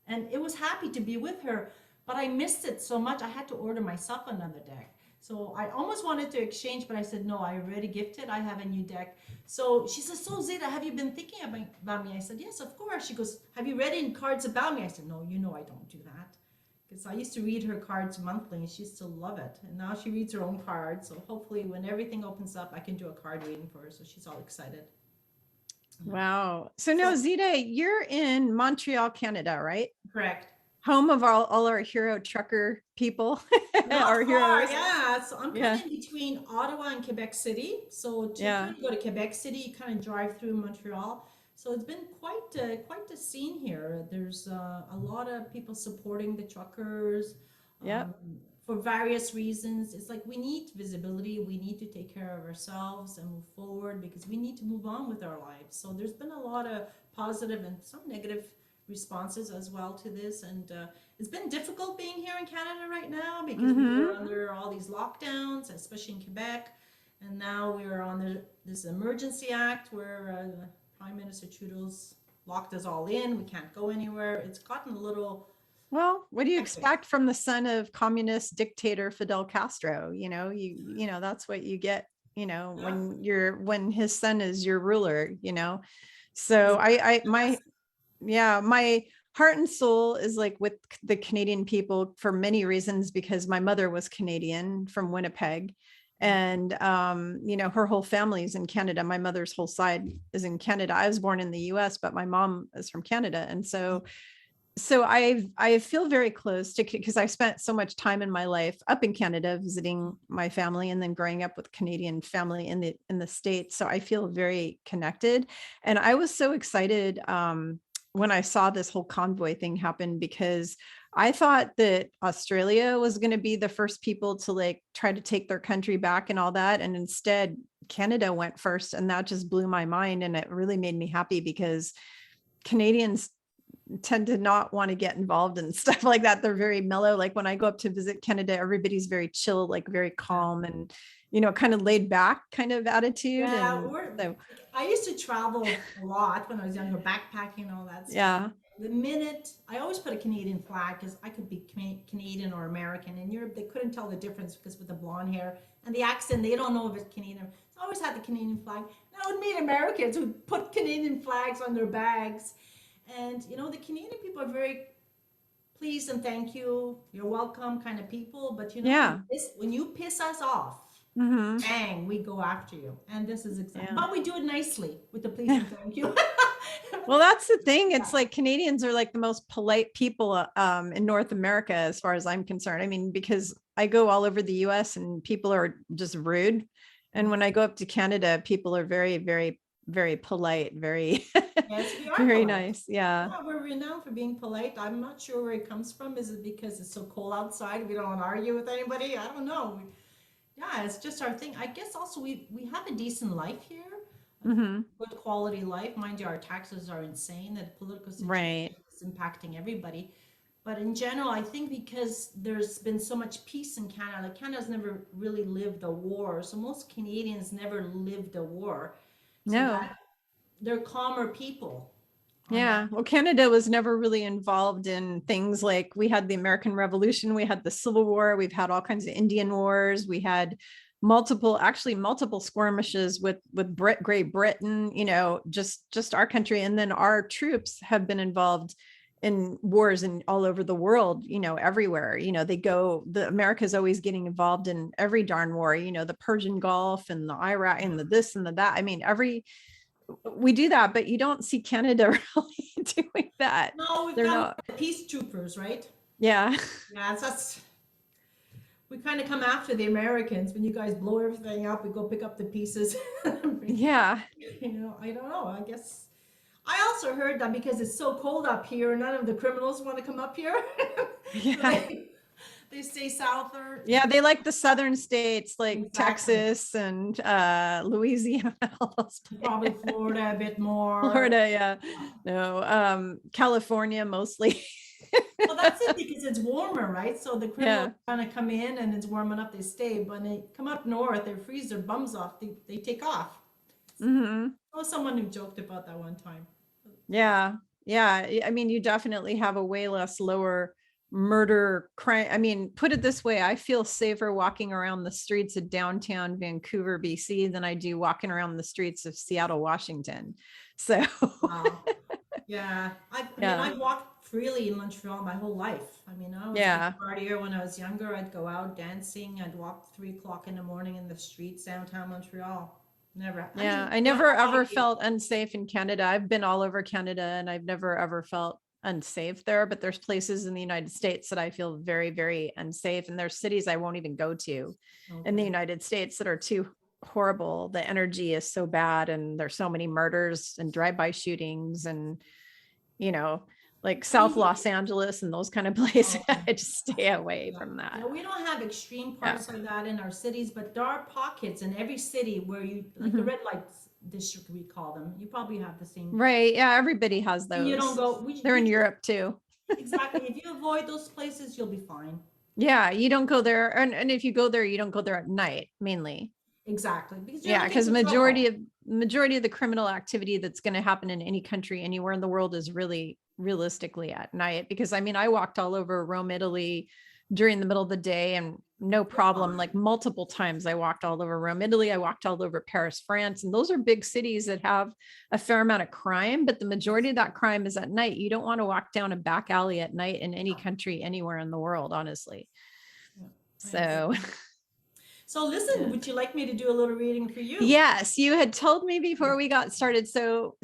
and it was happy to be with her, but I missed it so much I had to order myself another deck. So I almost wanted to exchange, but I said no, I already gifted, I have a new deck. So she says, so Zita, have you been thinking about me? I said, yes, of course. She goes, have you read any cards about me? I said, no, I don't do that, because I used to read her cards monthly and she used to love it, and now she reads her own cards. So hopefully when everything opens up I can do a card reading for her, so she's all excited. Wow. So now, So Zita, you're in Montreal, Canada, right? correct. Home of all our hero trucker people, Not our far, heroes. yeah. So I'm kind Yeah. of in between Ottawa and Quebec City. So to Yeah. kind of go to Quebec City, you kind of drive through Montreal. So it's been quite the scene here. There's a lot of people supporting the truckers Yeah. um, for various reasons. It's like we need visibility. We need to take care of ourselves and move forward because we need to move on with our lives. So there's been a lot of positive and some negative responses as well to this, and it's been difficult being here in Canada right now because we were Hmm. under all these lockdowns, especially in Quebec, and now we are on this emergency act where Prime Minister Trudeau's locked us all in. We can't go anywhere. It's gotten a little Well, what do you hectic. expect from the son of communist dictator Fidel Castro? That's what you get, Yeah. when his son is your ruler. So Yes. my heart and soul is like with the Canadian people for many reasons, because my mother was Canadian from Winnipeg, and her whole family is in Canada. My mother's whole side is in Canada. I was born in the US, but my mom is from Canada. And so I feel very close to, because I spent so much time in my life up in Canada visiting my family, and then growing up with Canadian family in the States. So I feel very connected. And I was so excited when I saw this whole convoy thing happen, because I thought that Australia was going to be the first people to like try to take their country back and all that. And instead Canada went first, and that just blew my mind. And it really made me happy, because Canadians tend to not want to get involved in stuff like that. They're very mellow. Like when I go up to visit Canada, everybody's very chill, like very calm, and kind of laid back kind of attitude. Yeah, And so I used to travel a lot when I was younger, backpacking and all that stuff. yeah. The minute I always put a Canadian flag because I could be Canadian or American. In Europe, they couldn't tell the difference because with the blonde hair and the accent, they don't know if it's Canadian. So I always had the Canadian flag. And I would meet Americans who put Canadian flags on their bags. And the Canadian people are very please and thank you, you're welcome kind of people. But Yeah. when you piss us off, Hmm. bang, we go after you. And this is exactly, Yeah. but we do it nicely with the please and thank you. Well, that's the thing. Yeah. It's like Canadians are like the most polite people in North America, as far as I'm concerned. I mean, because I go all over the US and people are just rude. And when I go up to Canada, people are very, very, very polite, very, Yes, we are very polite. nice. Yeah. Yeah, we're renowned for being polite. I'm not sure where it comes from. Is it because it's so cold outside? We don't want to argue with anybody? I don't know. Yeah, it's just our thing. I guess also we have a decent life here. a good quality life. Mind you, our taxes are insane, and the political situation Right. is impacting everybody. But in general, I think because there's been so much peace in Canada, like Canada's never really lived a war, so most Canadians never lived a war, so No. that they're calmer people on that. Yeah. Well, Canada was never really involved in things like we had the American Revolution, we had the Civil War, we've had all kinds of Indian wars, we had multiple skirmishes with Great Britain, just our country. And then our troops have been involved in wars and all over the world, everywhere. The America's always getting involved in every darn war, the Persian Gulf and the Iraq and the this and the that. I mean, we do that, but you don't see Canada really doing that. No, we've They're got not. the peace troopers, right? Yeah. Yeah, that's we kind of come after the Americans. When you guys blow everything up, we go pick up the pieces. Yeah. I don't know. I guess I also heard that because it's so cold up here, none of the criminals want to come up here. So Yeah. they stay south or Yeah. They like the southern states like exactly. Texas and Louisiana, all those Probably places. Florida a bit more. Florida. Yeah. No. California mostly. Well, that's it because it's warmer, right? So the criminals Yeah. kind of come in and it's warm enough, they stay. But when they come up north, they freeze their bums off. They take off. Hmm. I was someone who joked about that one time. Yeah. Yeah. I mean, you definitely have a way less lower murder crime. I mean, put it this way, I feel safer walking around the streets of downtown Vancouver, BC than I do walking around the streets of Seattle, Washington. So Wow. Yeah. I mean, yeah. I walked freely in Montreal my whole life. I mean, I was a big Yeah. partier when I was younger. I'd go out dancing. I'd walk 3 o'clock in the morning in the streets downtown Montreal. Never. I Yeah. mean, I you know never how I ever feel. felt unsafe in Canada. I've been all over Canada and I've never ever felt unsafe there, but there's places in the United States that I feel very, very unsafe. And there's cities I won't even go to in the Okay. United States that are too horrible. The energy is so bad and there's so many murders and drive-by shootings and, you know, like I South mean, Los Angeles and those kind of places. okay. I just stay away Yeah. from Yeah, that. we don't have extreme Yeah. parts like that in our cities, but there are pockets in every city where you, like the Mhm. red light district, we call them. You probably have the same. Right. Yeah. Everybody has And you don't those. go, They're you in just, Europe too. exactly. If you avoid those places, you'll be fine. Yeah, you don't go there. And if you go there, you don't go there at night mainly. Exactly. Because you're Yeah, looking because for trouble. majority of the criminal activity that's going to happen in any country, anywhere in the world is really realistically at night. Because I mean, I walked all over Rome, Italy during the middle of the day and no problem. Like multiple times I walked all over Rome, Italy. I walked all over Paris, France. And those are big cities that have a fair amount of crime, but the majority of that crime is at night. You don't want to walk down a back alley at night in any country, anywhere in the world, honestly. Yeah, I So understand. So listen, yeah. would you like me to do a little reading for you? Yes, you had told me before we got started. So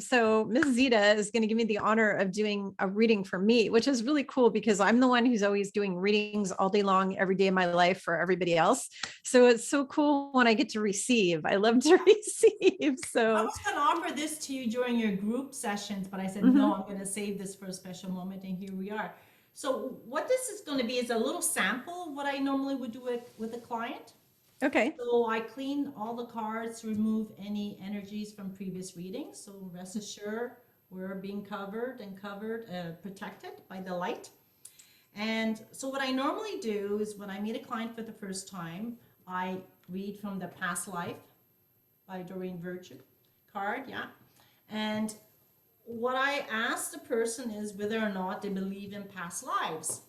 Miss Zita is going to give me the honor of doing a reading for me, which is really cool because I'm the one who's always doing readings all day long, every day of my life for everybody else. So it's so cool when I get to receive. I love to receive. I So was going to offer this to you during your group sessions, but I said, no, mhm. I'm going to save this for a special moment, and here we are. So what this is going to be is a little sample of what I normally would do with a client. Okay. So I clean all the cards to remove any energies from previous readings. So rest assured, we're being protected by the light. And so what I normally do is when I meet a client for the first time, I read from the past life by Doreen Virtue card, yeah. And what I ask the person is whether or not they believe in past lives.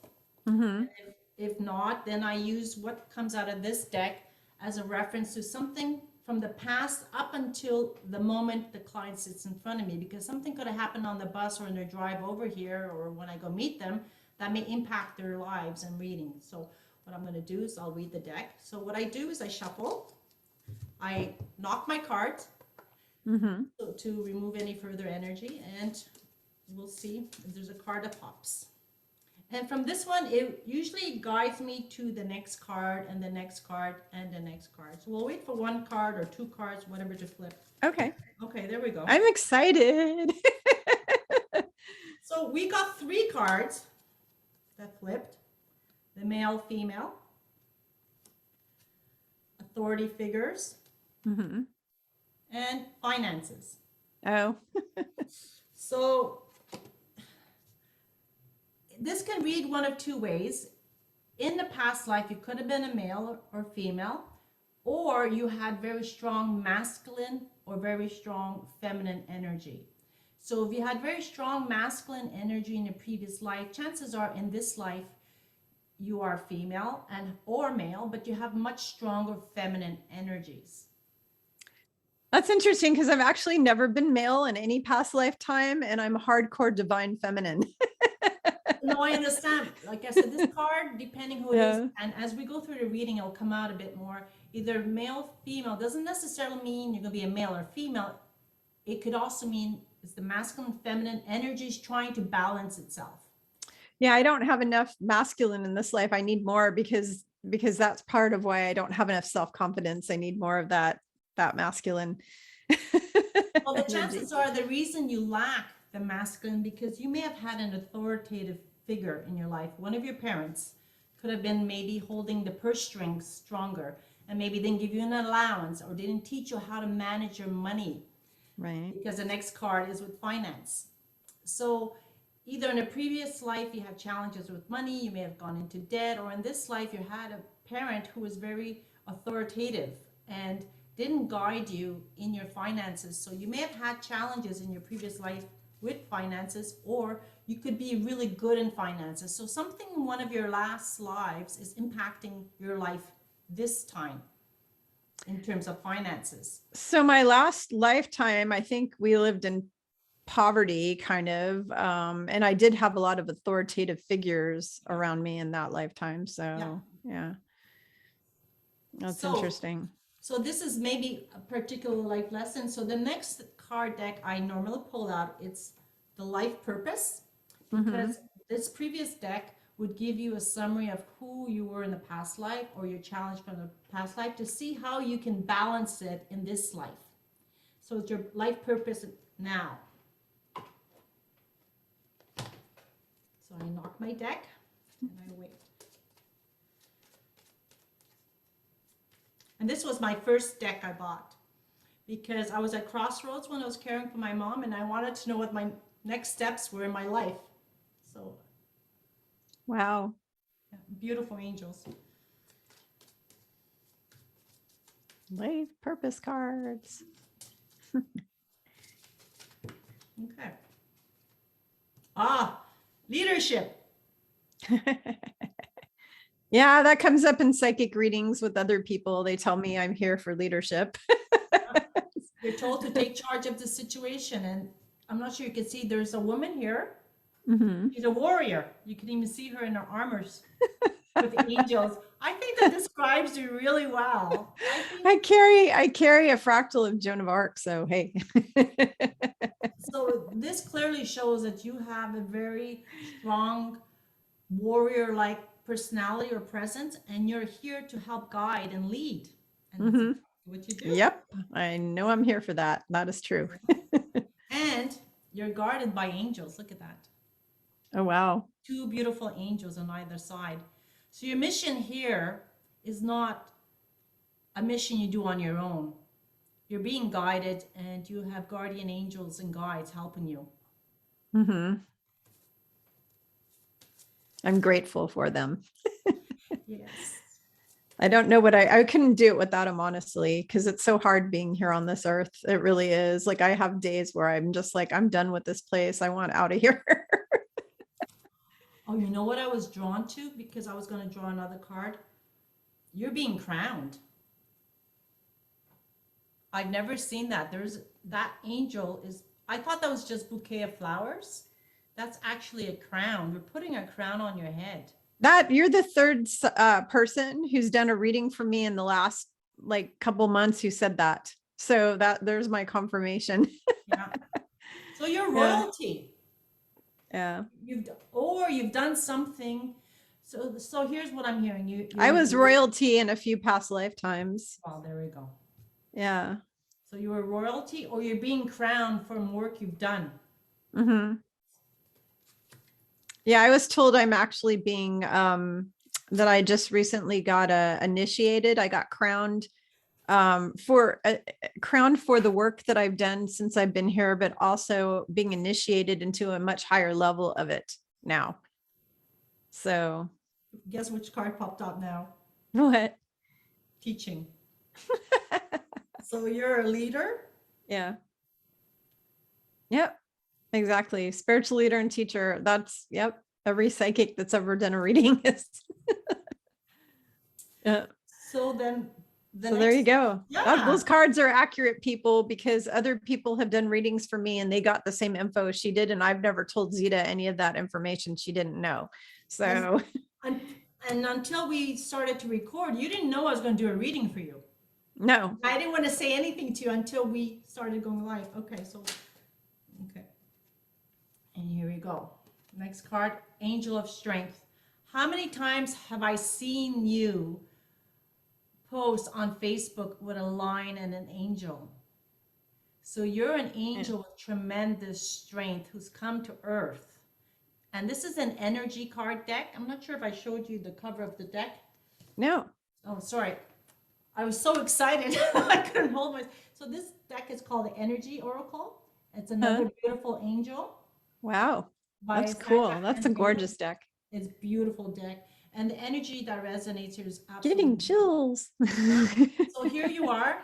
Mhm. If not, then I use what comes out of this deck as a reference to something from the past up until the moment the client sits in front of me, because something could have happened on the bus or in their drive over here or when I go meet them that may impact their lives and reading. So what I'm going to do is I'll read the deck. So what I do is I shuffle, I knock my cards Mhm. to remove any further energy, and we'll see if there's a card that pops. And from this one, it usually guides me to the next card and the next card and the next card. So we'll wait for one card or two cards, whatever, to flip. Okay. Okay, there we go. I'm excited. So we got 3 cards that flipped. The male, female, authority figures, Mhm. and finances. Oh, So this can read one of two ways. In the past life, you could have been a male or female, or you had very strong masculine or very strong feminine energy. So if you had very strong masculine energy in a previous life, chances are in this life you are female and or male, but you have much stronger feminine energies. that's interesting because I've actually never been male in any past lifetime, and I'm hardcore divine feminine. No, I understand. Like I said, this card, depending who it is, Yeah. and as we go through the reading, it'll come out a bit more. Either male, female, doesn't necessarily mean you're going to be a male or female. It could also mean it's the masculine, feminine energies trying to balance itself. Yeah, I don't have enough masculine in this life. I need more because that's part of why I don't have enough self-confidence. I need more of that masculine Well, the energy. chances are the reason you lack the masculine because you may have had an authoritative figure in your life. One of your parents could have been maybe holding the purse strings stronger and maybe didn't give you an allowance or didn't teach you how to manage your money. Right. Because the next card is with finance. So either in a previous life you had challenges with money, you may have gone into debt, or in this life you had a parent who was very authoritative and didn't guide you in your finances. So you may have had challenges in your previous life with finances, or you could be really good in finances. So something in one of your last lives is impacting your life this time in terms of finances. So my last lifetime, I think we lived in poverty kind of, and I did have a lot of authoritative figures around me in that lifetime. So yeah, that's interesting. So this is maybe a particular life lesson. So the next card deck I normally pull out, it's the life purpose, because this previous deck would give you a summary of who you were in the past life or your challenge from the past life to see how you can balance it in this life. So it's your life purpose now. So I knock my deck and I wait. And this was my first deck I bought because I was at crossroads when I was caring for my mom and I wanted to know what my next steps were in my life. So, Wow. yeah, beautiful angels. Life purpose cards. Okay. Leadership. Yeah, that comes up in psychic readings with other people. They tell me I'm here for leadership. You're told to take charge of the situation. And I'm not sure you can see, there's a woman here. She's a warrior. You can even see her in her armors with the angels. I think that describes you really well. I carry a fractal of Joan of Arc. So, hey. So this clearly shows that you have a very strong warrior-like personality or presence, and you're here to help guide and lead. And that's what you do. Yep. I know I'm here for that. That is true. And you're guarded by angels. Look at that. Oh, wow. Two beautiful angels on either side. So your mission here is not a mission you do on your own. You're being guided and you have guardian angels and guides helping you. I'm grateful for them. Yes. I don't know what I couldn't do it without them, honestly, because it's so hard being here on this earth. It really is. Like I have days where I'm just like, I'm done with this place. I want out of here. Oh, you know what I was drawn to because I was going to draw another card? You're being crowned. I've never seen that. There's that angel is, I thought that was just bouquet of flowers. That's actually a crown. We're putting a crown on your head. That you're the third person who's done a reading for me in the last like couple months who said that. So that there's my confirmation. Yeah. So you're royalty. Yeah. You've done something. So here's what I'm hearing. I was royalty in a few past lifetimes. Oh, there we go. Yeah. So you were royalty or you're being crowned from work you've done. Yeah, I was told I'm actually being that I just recently got initiated. I got crowned for crowned for the work that I've done since I've been here, but also being initiated into a much higher level of it now. So Guess which card popped up now? what? Teaching. So you're a leader? Yeah. Yep. Exactly. Spiritual leader and teacher. That's, yep. Every psychic that's ever done a reading is. Yeah. So then So there you go. Yeah. Those cards are accurate, people, because other people have done readings for me and they got the same info she did. And I've never told Zita any of that information she didn't know. So. And until we started to record, you didn't know I was going to do a reading for you. No. I didn't want to say anything to you until we started going live. Okay, so, okay. And here we go. Next card, Angel of Strength. How many times have I seen you post on Facebook with a lion and an angel? So you're an angel with tremendous strength who's come to earth. And this is an energy card deck. I'm not sure if I showed you the cover of the deck. No. Oh, sorry. I was so excited. I couldn't hold my. So this deck is called the Energy Oracle. It's another beautiful angel. Wow. That's cool. That's a gorgeous deck. It's a beautiful deck. And the energy that resonates here is absolutely getting chills. So here you are.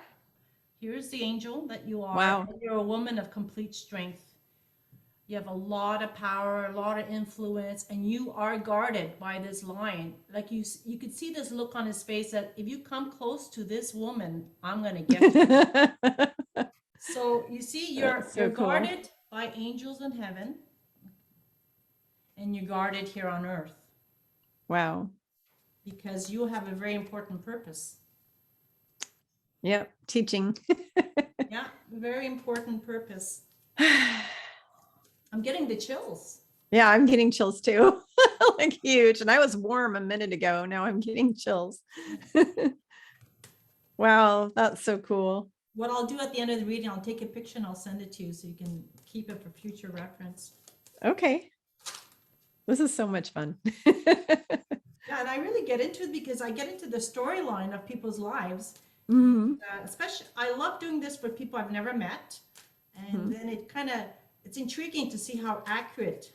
Here's the angel that you are. Wow. You're a woman of complete strength. You have a lot of power, a lot of influence, and you are guarded by this lion. Like you could see this look on his face that if you come close to this woman, I'm going to get you. So you see, you're guarded by angels in heaven, and you're guarded here on earth. Wow. Because you have a very important purpose. Yep, teaching. Yeah, very important purpose. I'm getting the chills. Yeah, I'm getting chills too. Like huge. And I was warm a minute ago. Now I'm getting chills. Wow, that's so cool. What I'll do at the end of the reading, I'll take a picture and I'll send it to you so you can keep it for future reference. Okay. This is so much fun. Yeah, and I really get into it because I get into the storyline of people's lives. Mm-hmm. Especially, I love doing this for people I've never met. And then it's intriguing to see how accurate.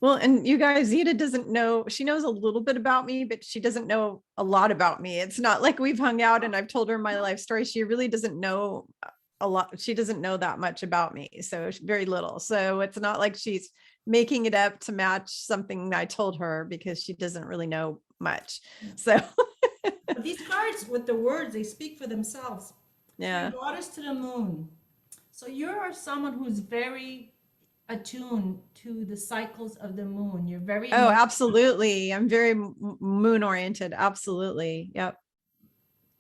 Well, and you guys, Zita doesn't know, she knows a little bit about me, but she doesn't know a lot about me. It's not like we've hung out and I've told her my life story. She really doesn't know a lot. She doesn't know that much about me. So very little. So it's not like she's making it up to match something I told her because she doesn't really know much. So But these cards with the words, they speak for themselves. Yeah. Your daughters to the moon. So you're someone who's very attuned to the cycles of the moon. You're very absolutely. I'm very moon oriented. Absolutely. Yep.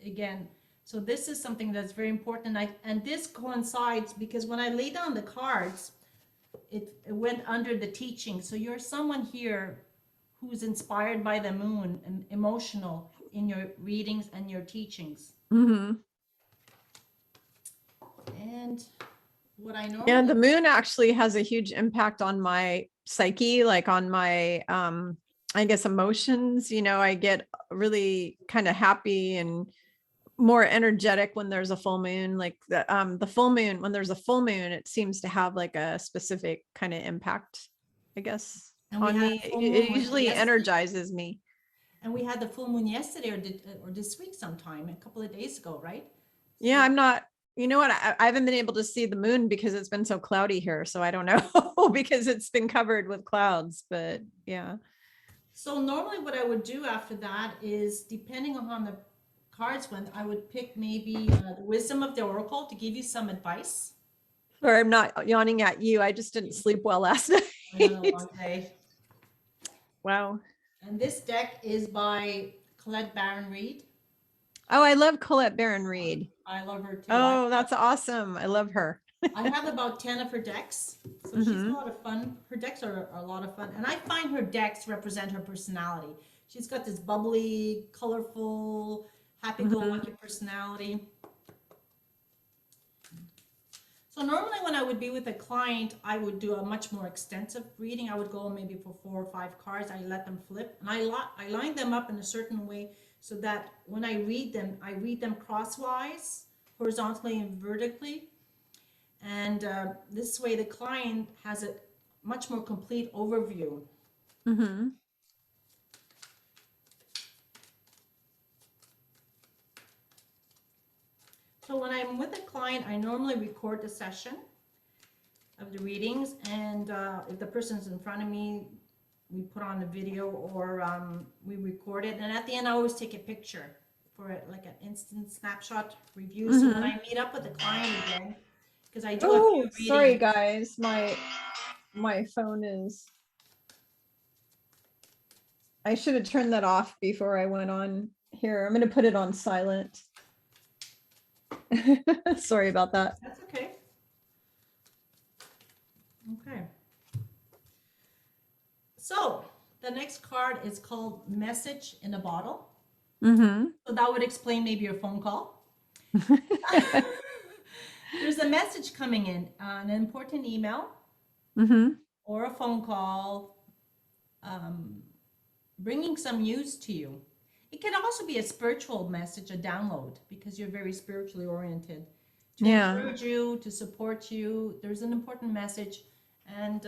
Again, so this is something that's very important. And this coincides because when I lay down the cards, it went under the teaching. So you're someone here who's inspired by the moon and emotional in your readings and your teachings. Mm-hmm. And what I know. Yeah, the moon actually has a huge impact on my psyche, like on my, I guess, emotions. You know, I get really kind of happy and more energetic when there's a full moon. Like the full moon, when there's a full moon, it seems to have like a specific kind of impact, I guess, on me. It usually energizes me. And we had the full moon yesterday or this week sometime, a couple of days ago, right? Yeah, I'm not, you know what? I haven't been able to see the moon because it's been so cloudy here. So I don't know because it's been covered with clouds, but yeah. So normally what I would do after that is, depending on the cards went, I would pick maybe the wisdom of the oracle to give you some advice. Or I'm not yawning at you. I just didn't sleep well last night. I had a long day. Wow. And this deck is by Colette Baron Reed. Oh, I love Colette Baron Reed. I love her too. Oh, that's awesome. I love her. I have about 10 of her decks. So she's a lot of fun. Her decks are a lot of fun. And I find her decks represent her personality. She's got this bubbly, colorful, happy-go-lucky personality. So normally when I would be with a client, I would do a much more extensive reading. I would go maybe for 4 or 5 cards. I let them flip. And I line them up in a certain way so that when I read them crosswise, horizontally and vertically. And this way the client has a much more complete overview. Mm-hmm. So when I'm with a client, I normally record the session of the readings, and if the person's in front of me, we put on the video, or we record it, and at the end I always take a picture for it, like an instant snapshot review. So when I meet up with the client again, because I do a Oh, few sorry readings. guys, my phone is. I should have turned that off before I went on here. I'm going to put it on silent. Sorry about that. That's okay. Okay. So the next card is called Message in a Bottle. Mm-hmm. So that would explain maybe your phone call. There's a message coming in, an important email Mm-hmm. or a phone call, bringing some news to you. It can also be a spiritual message, a download, because you're very spiritually oriented. To Yeah. encourage you, to support you. There's an important message, and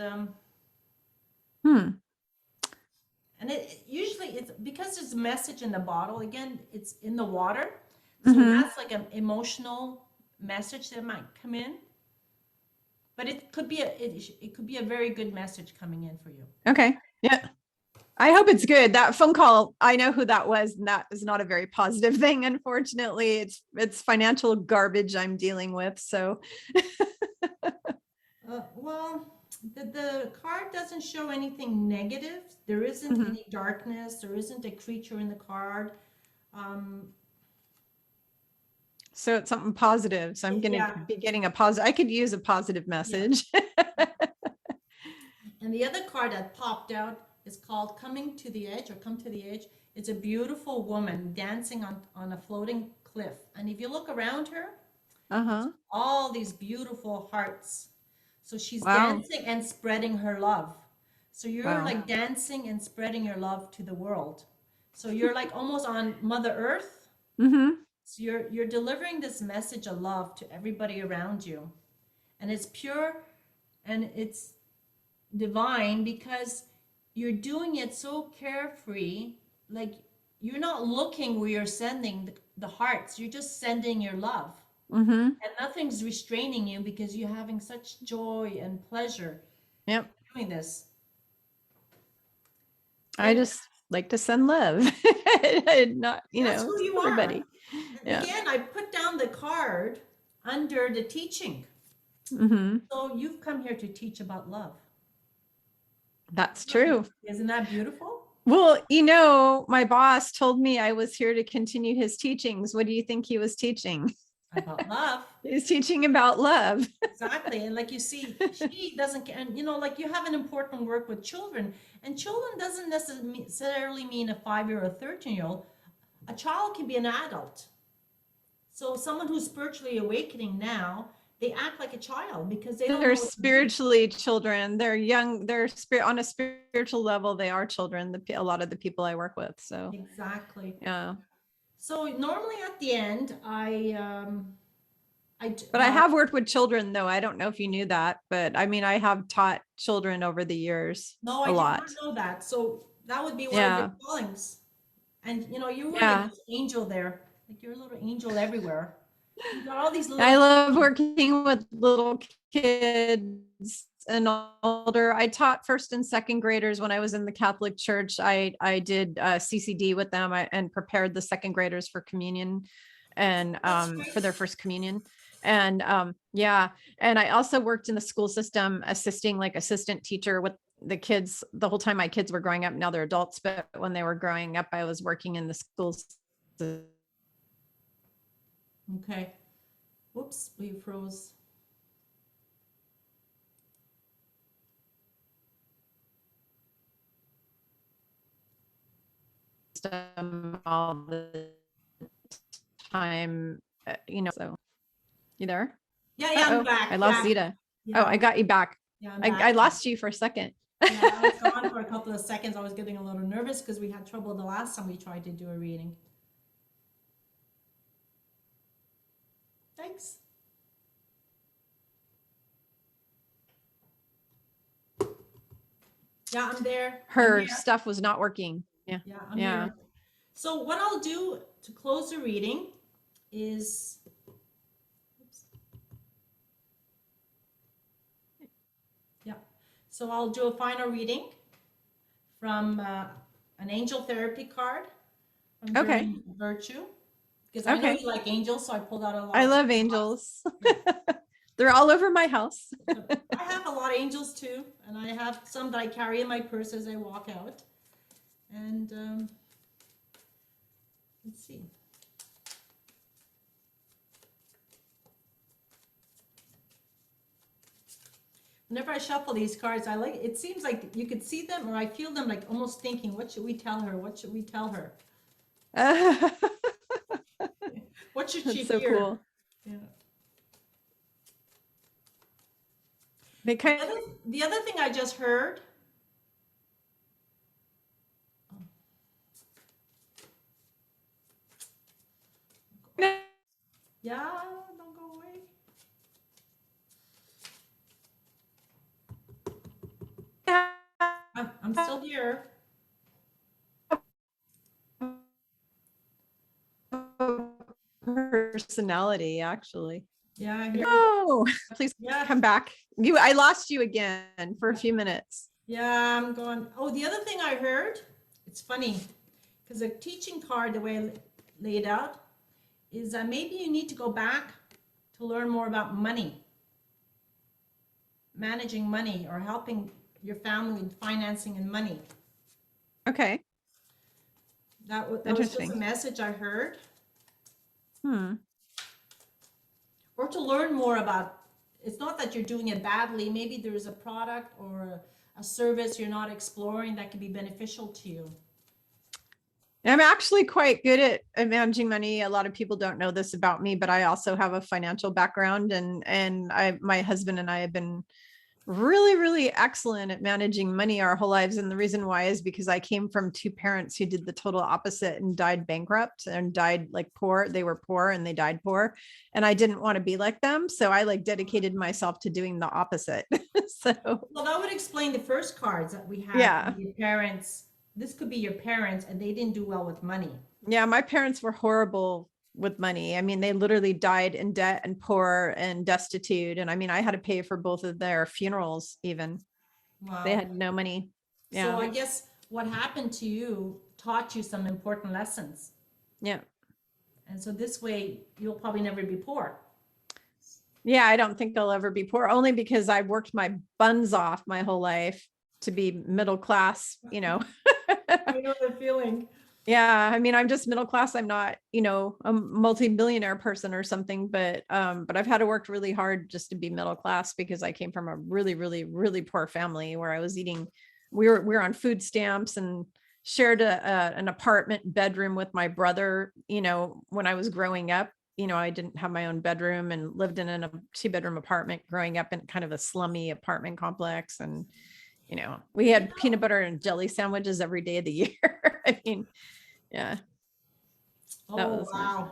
it usually, it's because there's a message in the bottle. Again, it's in the water, so that's like an emotional message that might come in. But it could be it could be a very good message coming in for you. Okay. Yeah. I hope it's good. That phone call, I know who that was, and that is not a very positive thing. Unfortunately, it's financial garbage I'm dealing with. So Well, the card doesn't show anything negative. There isn't any darkness. There isn't a creature in the card. so it's something positive. So I'm going to Yeah. be getting a positive. I could use a positive message. And the other card that popped out is called Coming to the Edge, or Come to the Edge. It's a beautiful woman dancing on a floating cliff. And if you look around her, Uh-huh. all these beautiful hearts. So she's Wow. dancing and spreading her love. So you're Wow. like dancing and spreading your love to the world. So you're like almost on Mother Earth. So you're delivering this message of love to everybody around you. And it's pure and it's divine, because you're doing it so carefree. Like, you're not looking where you're sending the hearts. You're just sending your love. And nothing's restraining you, because you're having such joy and pleasure doing this. I just like to send love. Not, That's who you everybody. are. And again, I put down the card under the teaching. So you've come here to teach about love. That's true. Isn't that beautiful? Well, my boss told me I was here to continue his teachings. What do you think he was teaching? About love. He's teaching about love. Exactly. And like you see, she doesn't, and like you have an important work with children, and children doesn't necessarily mean a 5-year or a 13-year-old. A child can be an adult. So someone who's spiritually awakening now, they act like a child because they're spiritually children. They're young. They're on a spiritual level. They are children. A lot of the people I work with. So exactly. Yeah. So normally at the end, but I have worked with children, though. I don't know if you knew that, but I mean, I have taught children over the years. No, I did not know that. So that would be one of your callings. And you were like this angel there. Like, you're a little angel everywhere. You got all these little I love working with little kids and older. I taught first and second graders when I was in the Catholic Church. I did CCD with them and prepared the second graders for communion and for their first communion. And and I also worked in the school system, assistant teacher with the kids the whole time my kids were growing up. Now they're adults, but when they were growing up, I was working in the schools. Okay. Whoops, we froze. All the time, so you there? Yeah, I'm back. I lost Zita. Yeah. Oh, I got you back. Yeah, I lost you for a second. Yeah, I was gone for a couple of seconds. I was getting a little nervous because we had trouble the last time we tried to do a reading. Thanks. Yeah, I'm there. Her stuff was not working. Yeah. Yeah, I'm Yeah. here. So what I'll do to close the reading is, oops. Yeah. So I'll do a final reading from an angel therapy card from Okay. Virtue. Because I know Okay. you like angels, so I pulled out a lot. I love angels. They're all over my house. I have a lot of angels too, and I have some that I carry in my purse as I walk out. And let's see. Whenever I shuffle these cards, I like, it seems like you could see them, or I feel them like almost thinking, what should we tell her? What should we tell her? What should she That's so hear? cool. Yeah. They kind The other thing I just heard. Yeah, don't go away. I'm still here. personality, actually. Yeah, I hear. No, please Yeah. come back. I lost you again for a few minutes. Yeah, I'm going. Oh, the other thing I heard, it's funny, because the teaching card, the way I laid out, is that maybe you need to go back to learn more about money, managing money, or helping your family with financing and money. Okay. That was just a message I heard. Or to learn more about, it's not that you're doing it badly. Maybe there's a product or a service you're not exploring that can be beneficial to you. I'm actually quite good at managing money. A lot of people don't know this about me, but I also have a financial background, and my husband and I have been really, really excellent at managing money our whole lives. And the reason why is because I came from two parents who did the total opposite and died bankrupt and died like poor. They were poor and they died poor. And I didn't want to be like them. So I like dedicated myself to doing the opposite. So, well, that would explain the first cards that we had. Yeah. Your parents, this could be your parents, and they didn't do well with money. Yeah. My parents were horrible with money. I mean, they literally died in debt and poor and destitute. And I mean, I had to pay for both of their funerals even. Wow. They had no money. Yeah. So I guess what happened to you taught you some important lessons. Yeah. And so this way you'll probably never be poor. Yeah, I don't think I'll ever be poor, only because I worked my buns off my whole life to be middle class, I know the feeling. Yeah, I mean, I'm just middle class. I'm not, a multi-millionaire person or something, but I've had to work really hard just to be middle class because I came from a really, really, really poor family where I was eating, we were on food stamps and shared an apartment bedroom with my brother, when I was growing up. I didn't have my own bedroom and lived in a 2-bedroom apartment growing up in kind of a slummy apartment complex. And, we had peanut butter and jelly sandwiches every day of the year. I mean, yeah. Oh, wow.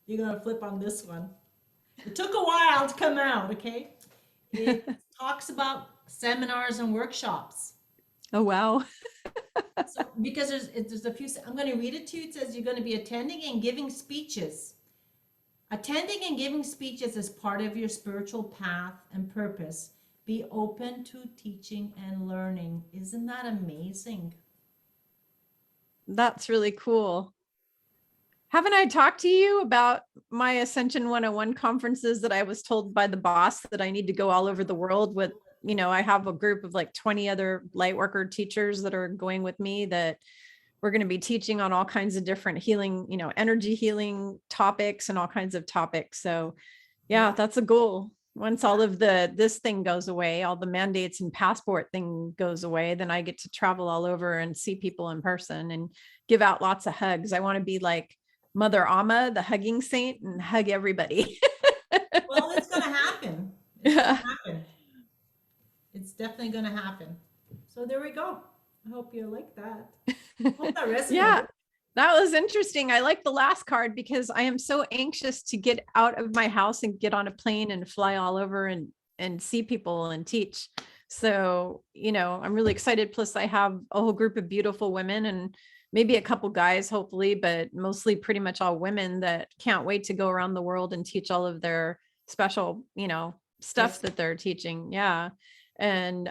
You're going to flip on this one. It took a while to come out, okay? It talks about seminars and workshops. Oh, wow. So, because there's a few, I'm going to read it to you. It says you're going to be attending and giving speeches. Attending and giving speeches is part of your spiritual path and purpose. Be open to teaching and learning. Isn't that amazing? That's really cool. Haven't I talked to you about my Ascension 101 conferences that I was told by the boss that I need to go all over the world with? I have a group of like 20 other light worker teachers that are going with me that we're going to be teaching on all kinds of different healing, energy healing topics and all kinds of topics. So yeah, that's a goal. Once all of this thing goes away, all the mandates and passport thing goes away, then I get to travel all over and see people in person and give out lots of hugs. I want to be like Mother Amma, the hugging saint, and hug everybody. Well, it's going to happen. It's going to happen. It's definitely going to happen. So there we go. I hope you like that. I hope that resonates. Yeah. That was interesting. I like the last card because I am so anxious to get out of my house and get on a plane and fly all over and see people and teach. So, I'm really excited. Plus I have a whole group of beautiful women and maybe a couple guys, hopefully, but mostly pretty much all women that can't wait to go around the world and teach all of their special, stuff Gifts. that they're teaching. Yeah. And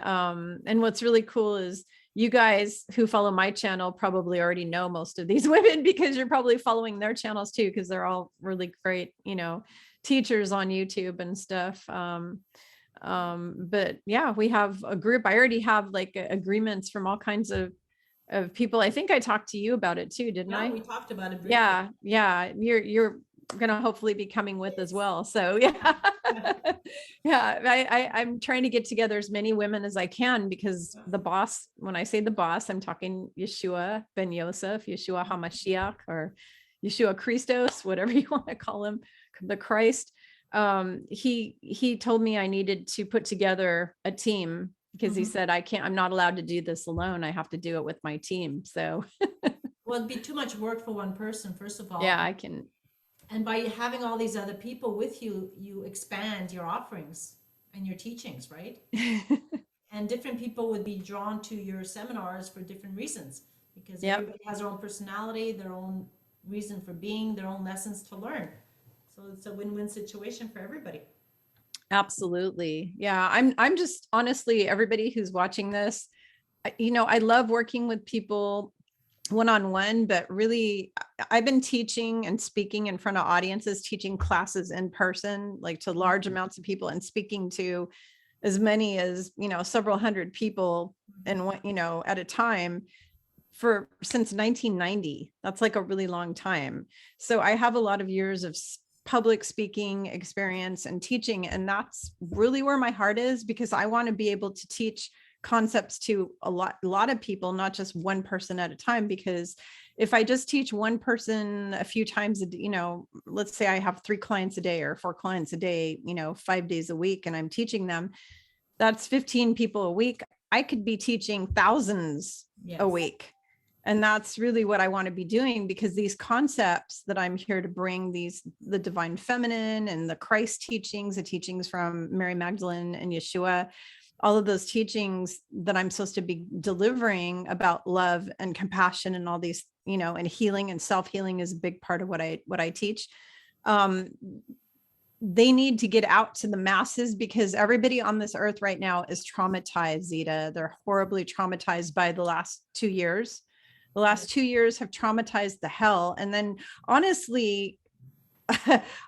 what's really cool is you guys who follow my channel probably already know most of these women because you're probably following their channels too, because they're all really great, teachers on YouTube and stuff. But yeah, we have a group. I already have like agreements from all kinds of people. I think I talked to you about it too, didn't Yeah, I? we talked about it briefly. Yeah, yeah. You're gonna hopefully be coming with as well. So yeah. Yeah. I'm trying to get together as many women as I can because the boss, when I say the boss, I'm talking Yeshua ben Yosef, Yeshua HaMashiach, or Yeshua Christos, whatever you want to call him, the Christ. He told me I needed to put together a team because he said, I'm not allowed to do this alone. I have to do it with my team. So Well, it'd be too much work for one person, first of all. yeah, I can. And by having all these other people with you, you expand your offerings and your teachings, right? And different people would be drawn to your seminars for different reasons because Yep. everybody has their own personality, their own reason for being, their own lessons to learn. So it's a win-win situation for everybody. Absolutely. Yeah. I'm just honestly, everybody who's watching this, I love working with people one-on-one, but really I've been teaching and speaking in front of audiences, teaching classes in person, like to large amounts of people and speaking to as many as, several hundred people and what, at a time since 1990. That's like a really long time. So I have a lot of years of public speaking experience and teaching. And that's really where my heart is because I want to be able to teach concepts to a lot of people, not just one person at a time. Because if I just teach one person a few times, let's say I have 3 clients a day or 4 clients a day, 5 days a week, and I'm teaching them, that's 15 people a week. I could be teaching thousands Yes. a week. And that's really what I want to be doing because these concepts that I'm here to bring, the divine feminine and the Christ teachings, the teachings from Mary Magdalene and Yeshua, all of those teachings that I'm supposed to be delivering about love and compassion and all these, and healing and self-healing is a big part of what I teach. They need to get out to the masses because everybody on this earth right now is traumatized, Zita. They're horribly traumatized by the last 2 years. The last 2 years have traumatized the hell. And then honestly,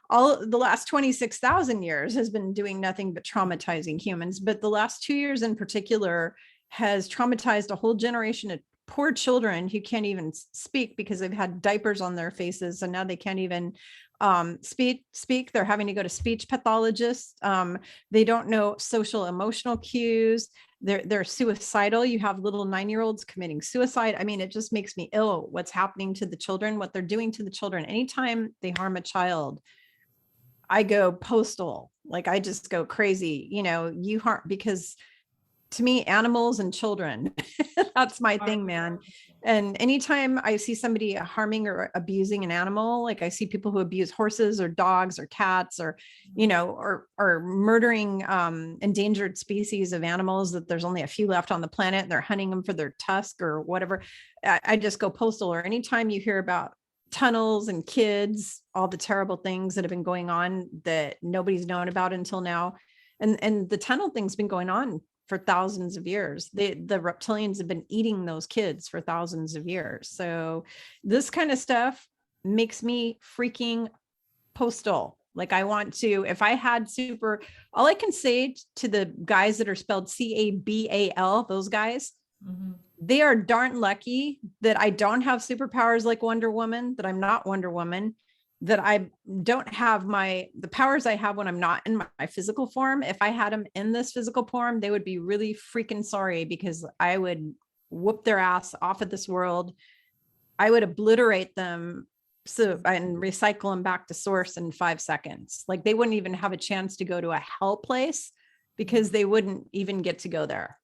all the last 26,000 years has been doing nothing but traumatizing humans. But the last 2 years in particular has traumatized a whole generation of poor children who can't even speak because they've had diapers on their faces. And now they can't even speak. They're having to go to speech pathologists. They don't know social emotional cues. They're suicidal. You have little 9-year-olds committing suicide. I mean, it just makes me ill what's happening to the children, what they're doing to the children. Anytime they harm a child, I go postal. Like I just go crazy, you harm, because to me, animals and children, that's my thing, man. And anytime I see somebody harming or abusing an animal, like I see people who abuse horses or dogs or cats or, or murdering endangered species of animals that there's only a few left on the planet. They're hunting them for their tusk or whatever. I just go postal. Or anytime you hear about tunnels and kids, all the terrible things that have been going on that nobody's known about until now. And the tunnel thing's been going on for thousands of years. The reptilians have been eating those kids for thousands of years. So this kind of stuff makes me freaking postal. Like I want to, if I had all I can say to the guys that are spelled CABAL, those guys, they are darn lucky that I don't have superpowers like Wonder Woman, that I'm not Wonder Woman, that I don't have the powers I have when I'm not in my physical form. If I had them in this physical form, they would be really freaking sorry because I would whoop their ass off of this world. I would obliterate them and recycle them back to source in 5 seconds. Like they wouldn't even have a chance to go to a hell place because they wouldn't even get to go there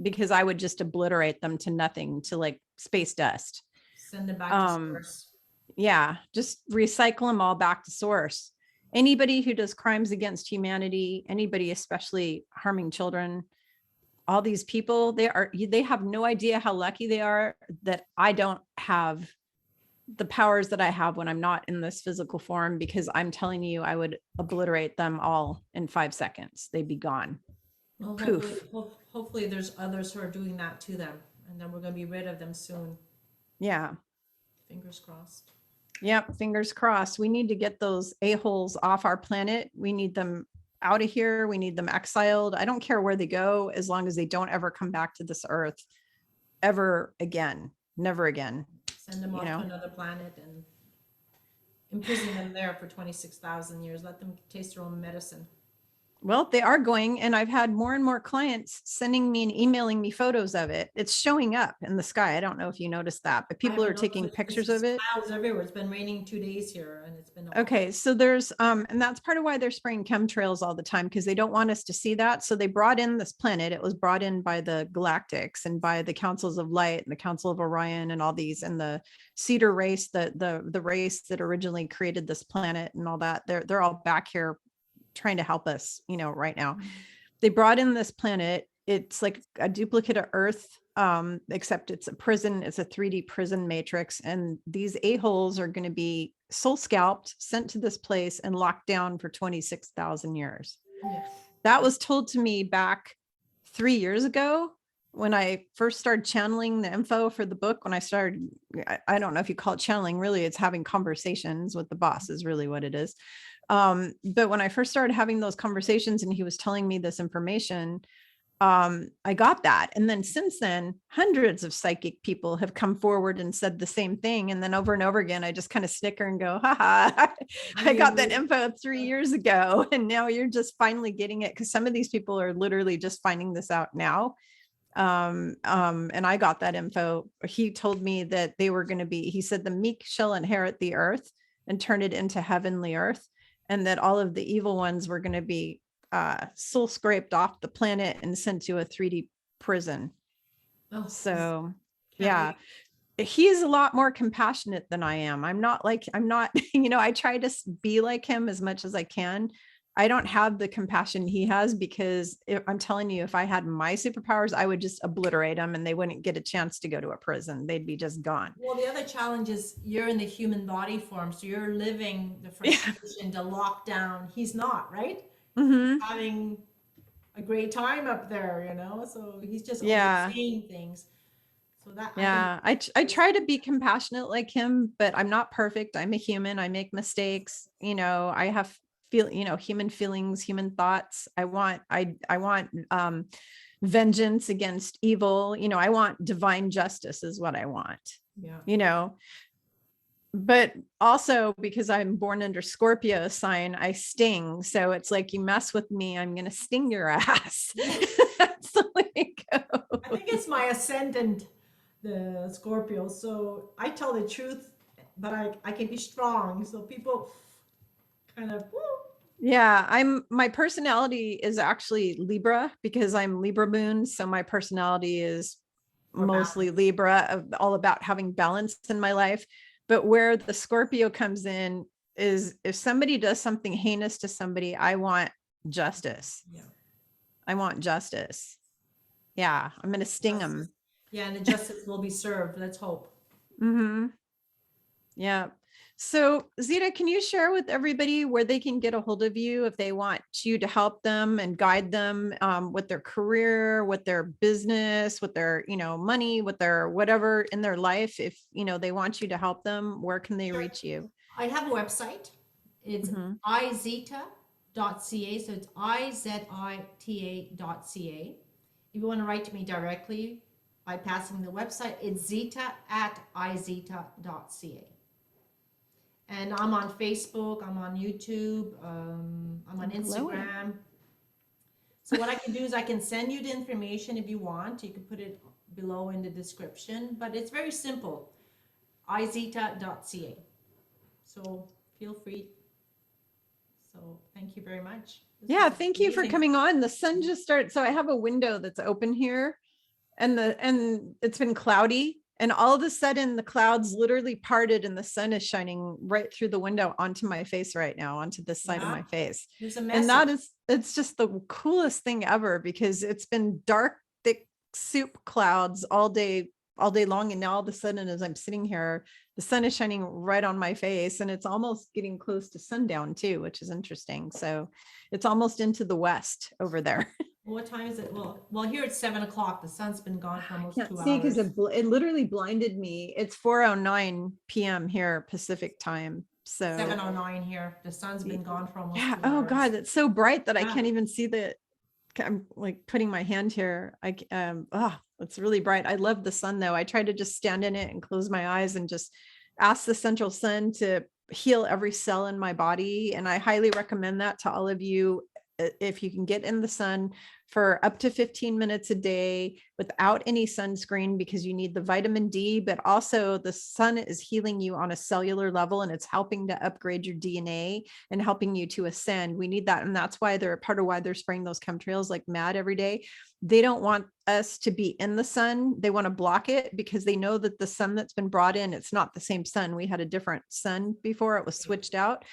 because I would just obliterate them to nothing, to like space dust. Send them back to source. Yeah, just recycle them all back to source. Anybody who does crimes against humanity, anybody especially harming children, all these people, they have no idea how lucky they are that I don't have the powers that I have when I'm not in this physical form, because I'm telling you, I would obliterate them all in 5 seconds. They'd be gone. Well, Poof. hopefully there's others who are doing that to them, and then we're going to be rid of them soon. Yeah. Fingers crossed. Yep. Fingers crossed. We need to get those a-holes off our planet. We need them out of here. We need them exiled. I don't care where they go, as long as they don't ever come back to this earth ever again. Never again. Send them off to another planet and imprison them there for 26,000 years. Let them taste their own medicine. Well, they are going, and I've had more and more clients sending me and emailing me photos of it. It's showing up in the sky. I don't know if you noticed that, but people are taking pictures of it. Clouds everywhere. It's been raining 2 days here, and it's been okay. So there's and that's part of why they're spraying chemtrails all the time, because they don't want us to see that. So they brought in this planet. It was brought in by the Galactics and by the Councils of Light and the Council of Orion and all these, and the Cedar race, the race that originally created this planet and all that. They're all back here trying to help us, right now. They brought in this planet. It's like a duplicate of Earth, except it's a prison. It's a 3D prison matrix. And these a-holes are going to be soul scalped, sent to this place and locked down for 26,000 years. Yes. That was told to me back 3 years ago when I first started channeling the info for the book. When I started, I don't know if you call it channeling, really it's having conversations with the boss is really what it is. But when I first started having those conversations and he was telling me this information, I got that. And then since then, hundreds of psychic people have come forward and said the same thing. And then over and over again, I just kind of snicker and go, haha, I got that info 3 years ago. And now you're just finally getting it. Cause some of these people are literally just finding this out now. And I got that info. He told me that they were going to be, he said, the meek shall inherit the earth and turn it into heavenly earth. And that all of the evil ones were going to be soul scraped off the planet and sent to a 3D prison. Oh, so yeah, he's a lot more compassionate than I am. I'm not, I try to be like him as much as I can. I don't have the compassion he has, because I'm telling you, if I had my superpowers, I would just obliterate them and they wouldn't get a chance to go to a prison. They'd be just gone. Well, the other challenge is you're in the human body form. So you're living the frustration, the lockdown. He's not, right? Mm-hmm. Having a great time up there, so he's just seeing things. So that, I try to be compassionate like him, but I'm not perfect. I'm a human. I make mistakes. I have human feelings, human thoughts. I want vengeance against evil. I want divine justice is what I want. Yeah. But also because I'm born under Scorpio sign, I sting. So it's like, you mess with me, I'm going to sting your ass. That's the way it goes. I think it's my ascendant, the Scorpio. So I tell the truth, but I can be strong. So people kind of, woo. Yeah, my personality is actually Libra, because I'm Libra moon. So my personality is mostly Libra, all about having balance in my life. But where the Scorpio comes in is if somebody does something heinous to somebody, I want justice. Yeah. I want justice. Yeah, I'm going to sting them. Yeah, and the justice will be served. Let's hope. Mm-hmm. Yeah. So Zita, can you share with everybody where they can get a hold of you if they want you to help them and guide them with their career, with their business, with their, money, with their whatever in their life? If, they want you to help them, where can they reach you? I have a website. It's izita.ca. So it's izita.ca. If you want to write to me directly by passing the website, it's zita@izita.ca. And I'm on Facebook, I'm on YouTube, I'm on Instagram. So what I can do is I can send you the information if you want. You can put it below in the description, but it's very simple, izita.ca. So feel free. So thank you very much. Yeah, thank you for coming on. The sun just started. So I have a window that's open here and it's been cloudy. And all of a sudden the clouds literally parted and the sun is shining right through the window onto my face right now, onto this side of Yeah, my face. there's a And message. it's just the coolest thing ever, because it's been dark, thick soup clouds all day long. And now all of a sudden, as I'm sitting here, the sun is shining right on my face, and it's almost getting close to sundown too, which is interesting. So it's almost into the west over there. What time is it? Well, here it's 7 o'clock. The sun's been gone for I almost can't two see because hours. it literally blinded me. It's 4:09 p.m. here Pacific time. So 7:09 here. The sun's been gone for almost yeah. two Oh hours. God, it's so bright that I Yeah. can't even see I'm like putting my hand here. It's really bright. I love the sun though. I try to just stand in it and close my eyes and just ask the central sun to heal every cell in my body. And I highly recommend that to all of you. If you can get in the sun for up to 15 minutes a day without any sunscreen, because you need the vitamin D, but also the sun is healing you on a cellular level, and it's helping to upgrade your DNA and helping you to ascend. We need that. And that's why they're part of why they're spraying those chemtrails like mad every day. They don't want us to be in the sun. They want to block it because they know that the sun that's been brought in, it's not the same sun. We had a different sun before, it was switched out.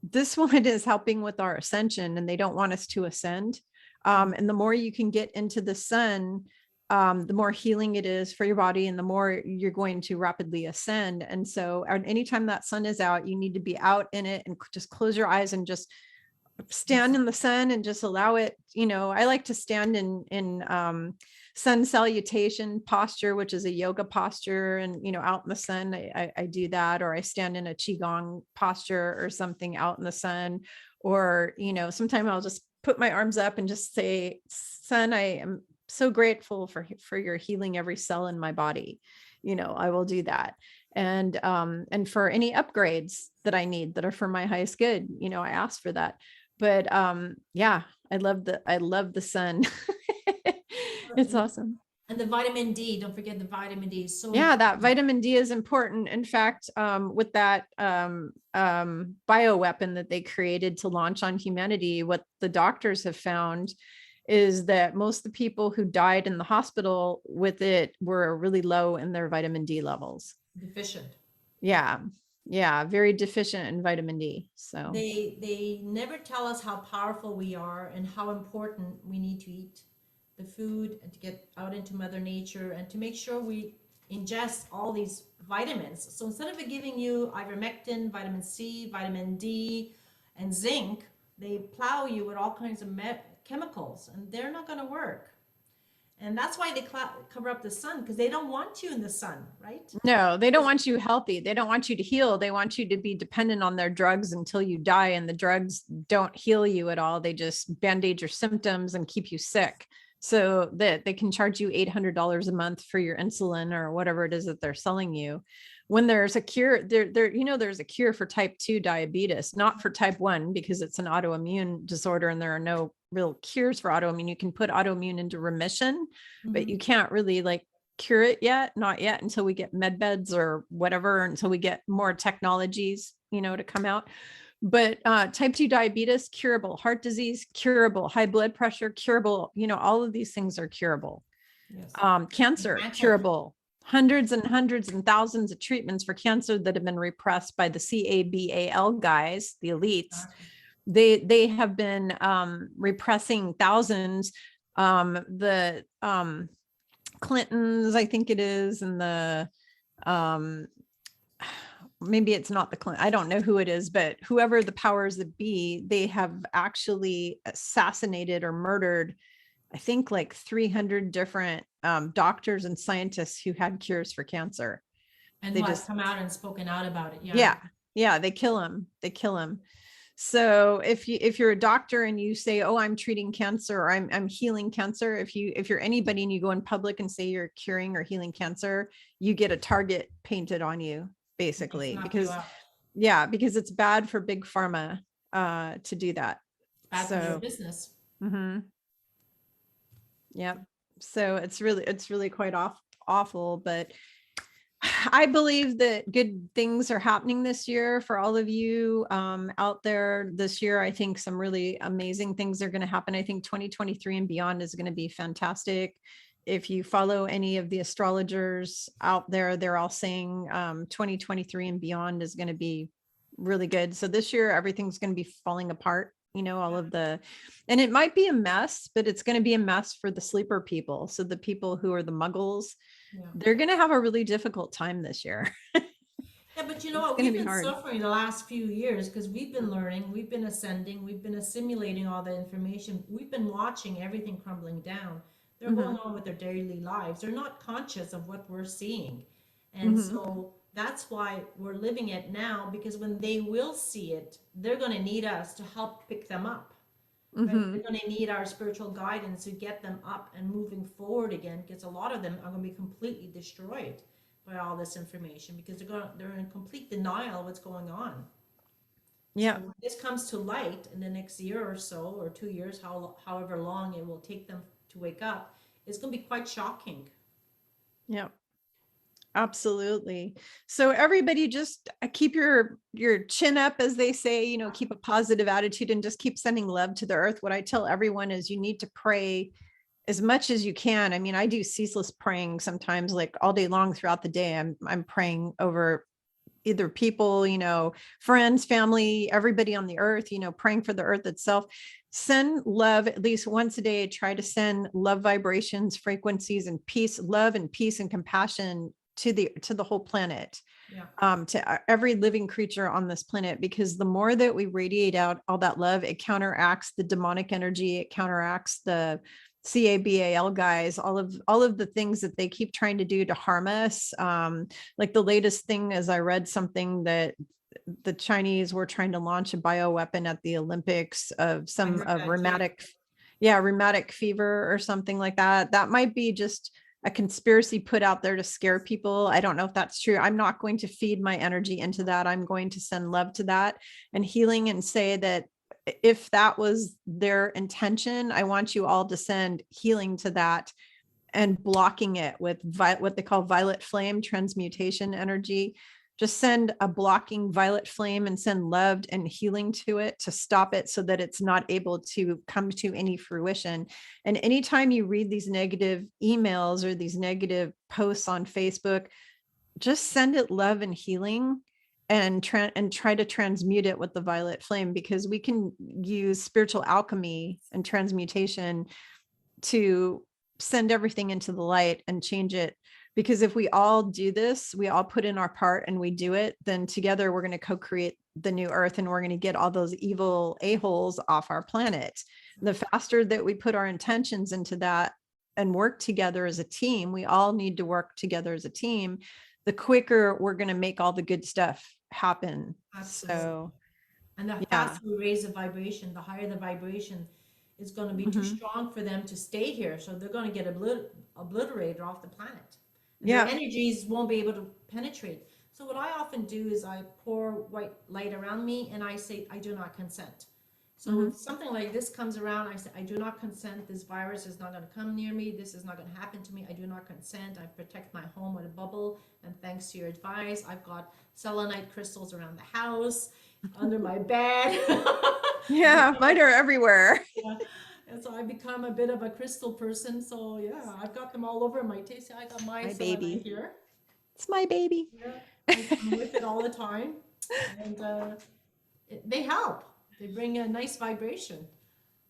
This one is helping with our ascension, and they don't want us to ascend. And the more you can get into the sun, the more healing it is for your body, and the more you're going to rapidly ascend. And so anytime that sun is out, you need to be out in it and just close your eyes and just stand in the sun and just allow it. I like to stand in sun salutation posture, which is a yoga posture, and out in the sun, I do that. Or I stand in a qigong posture or something out in the sun. Or sometimes I'll just put my arms up and just say, sun, I am so grateful for your healing every cell in my body. I will do that. And for any upgrades that I need that are for my highest good, I ask for that. But yeah, I love the sun. It's awesome. And the vitamin D, don't forget the vitamin D is so Yeah, that important. vitamin D is important. In fact, with that bioweapon that they created to launch on humanity, what the doctors have found is that most of the people who died in the hospital with it were really low in their vitamin D levels. Deficient. Yeah. Yeah. Very deficient in vitamin D. So They never tell us how powerful we are and how important we need to eat the food and to get out into Mother Nature and to make sure we ingest all these vitamins. So instead of giving you ivermectin, vitamin C, vitamin D, and zinc, they plow you with all kinds of chemicals, and they're not going to work. And that's why they cover up the sun, because they don't want you in the sun, right? no, they don't want you healthy. They don't want you to heal. They want you to be dependent on their drugs until you die. And the drugs don't heal you at all. They just band-aid your symptoms and keep you sick, so that they can charge you $800 a month for your insulin or whatever it is that they're selling you. When there's a cure, there's a cure for type 2 diabetes, not for type 1, because it's an autoimmune disorder and there are no real cures for autoimmune. You can put autoimmune into remission, but you can't really cure it yet, not yet, until we get med beds or whatever, until we get more technologies, to come out. But type 2 diabetes, curable. Heart disease, curable. High blood pressure, curable. All of these things are curable. Yes. Cancer, curable. Hundreds and hundreds and thousands of treatments for cancer that have been repressed by the CABAL guys, the elites. They have been repressing thousands. The Clintons, I think it is, and the maybe it's not the Clinton, I don't know who it is, but whoever the powers that be, they have actually assassinated or murdered, I think, 300 different doctors and scientists who had cures for cancer. And They who have just come out and spoken out about it. yeah, they kill them. So if you're a doctor and you say, oh, I'm treating cancer, or I'm healing cancer, if you're anybody and you go in public and say you're curing or healing cancer, you get a target painted on you, basically, because it's bad for big pharma to do that. Bad for your business. Yeah. So it's really quite awful, but I believe that good things are happening this year for all of you out there this year. I think some really amazing things are going to happen. I think 2023 and beyond is going to be fantastic. if you follow any of the astrologers out there, they're all saying 2023 and beyond is going to be really good. So this year, everything's going to be falling apart, all of and it might be a mess, but it's going to be a mess for the sleeper people. So the people who are the muggles, they're going to have a really difficult time this year. Yeah, but you know It's what? going to We've be been hard. suffering the last few years because we've been learning, we've been ascending, we've been assimilating all the information. We've been watching everything crumbling down. They're Mm-hmm. going on with their daily lives. They're not conscious of what we're seeing. And Mm-hmm. so that's why we're living it now, because when they will see it, they're going to need us to help pick them up. Right? Mm-hmm. They're going to need our spiritual guidance to get them up and moving forward again, because a lot of them are going to be completely destroyed by all this information because they're in complete denial of what's going on. So Yeah. when this comes to light in the next year or so, or 2 years, however long it will take them to wake up, it's going to be quite shocking. Yeah. Absolutely. So everybody just keep your chin up, as they say, keep a positive attitude and just keep sending love to the earth. What I tell everyone is you need to pray as much as you can. I mean, I do ceaseless praying sometimes, like all day long throughout the day. I'm praying over either people, friends, family, everybody on the earth, praying for the earth itself. Send love at least once a day. Try to send love vibrations, frequencies, and peace, love and peace and compassion to the whole planet, Yeah. to every living creature on this planet, because the more that we radiate out all that love, it counteracts the demonic energy, it counteracts the CABAL guys, all of the things that they keep trying to do to harm us. Like the latest thing is I read something that the Chinese were trying to launch a bioweapon at the Olympics of I some heard of that too. rheumatic fever or something like that. That might be just a conspiracy put out there to scare people. I don't know if that's true. I'm not going to feed my energy into that. I'm going to send love to that and healing, and say that if that was their intention, I want you all to send healing to that and blocking it with what they call violet flame transmutation energy. Just send a blocking violet flame and send love and healing to it to stop it so that it's not able to come to any fruition. And anytime you read these negative emails or these negative posts on Facebook, just send it love and healing and try to transmute it with the violet flame, because we can use spiritual alchemy and transmutation to send everything into the light and change it. Because if we all do this, we all put in our part and we do it, then together we're going to co-create the new earth, and we're going to get all those evil a-holes off our planet. The faster that we put our intentions into that and work together as a team, we all need to work together as a team, the quicker we're going to make all the good stuff happen. Absolutely. So And the yeah. faster we raise the vibration, the higher the vibration is going to be too Mm-hmm. strong for them to stay here. So they're going to get obliterated off the planet. And their Yeah. energies won't be able to penetrate. So what I often do is I pour white light around me and I say, I do not consent. So Mm-hmm. if something like this comes around, I say, I do not consent. This virus is not going to come near me. This is not going to happen to me. I do not consent. I protect my home with a bubble. And thanks to your advice, I've got selenite crystals around the house, under my bed. Yeah, mine are everywhere. Yeah. And so I become a bit of a crystal person. So yeah, I've got them all over my taste. I got my My selenite baby. here. It's my baby. Yeah, I'm with it all the time, and they help. They bring a nice vibration.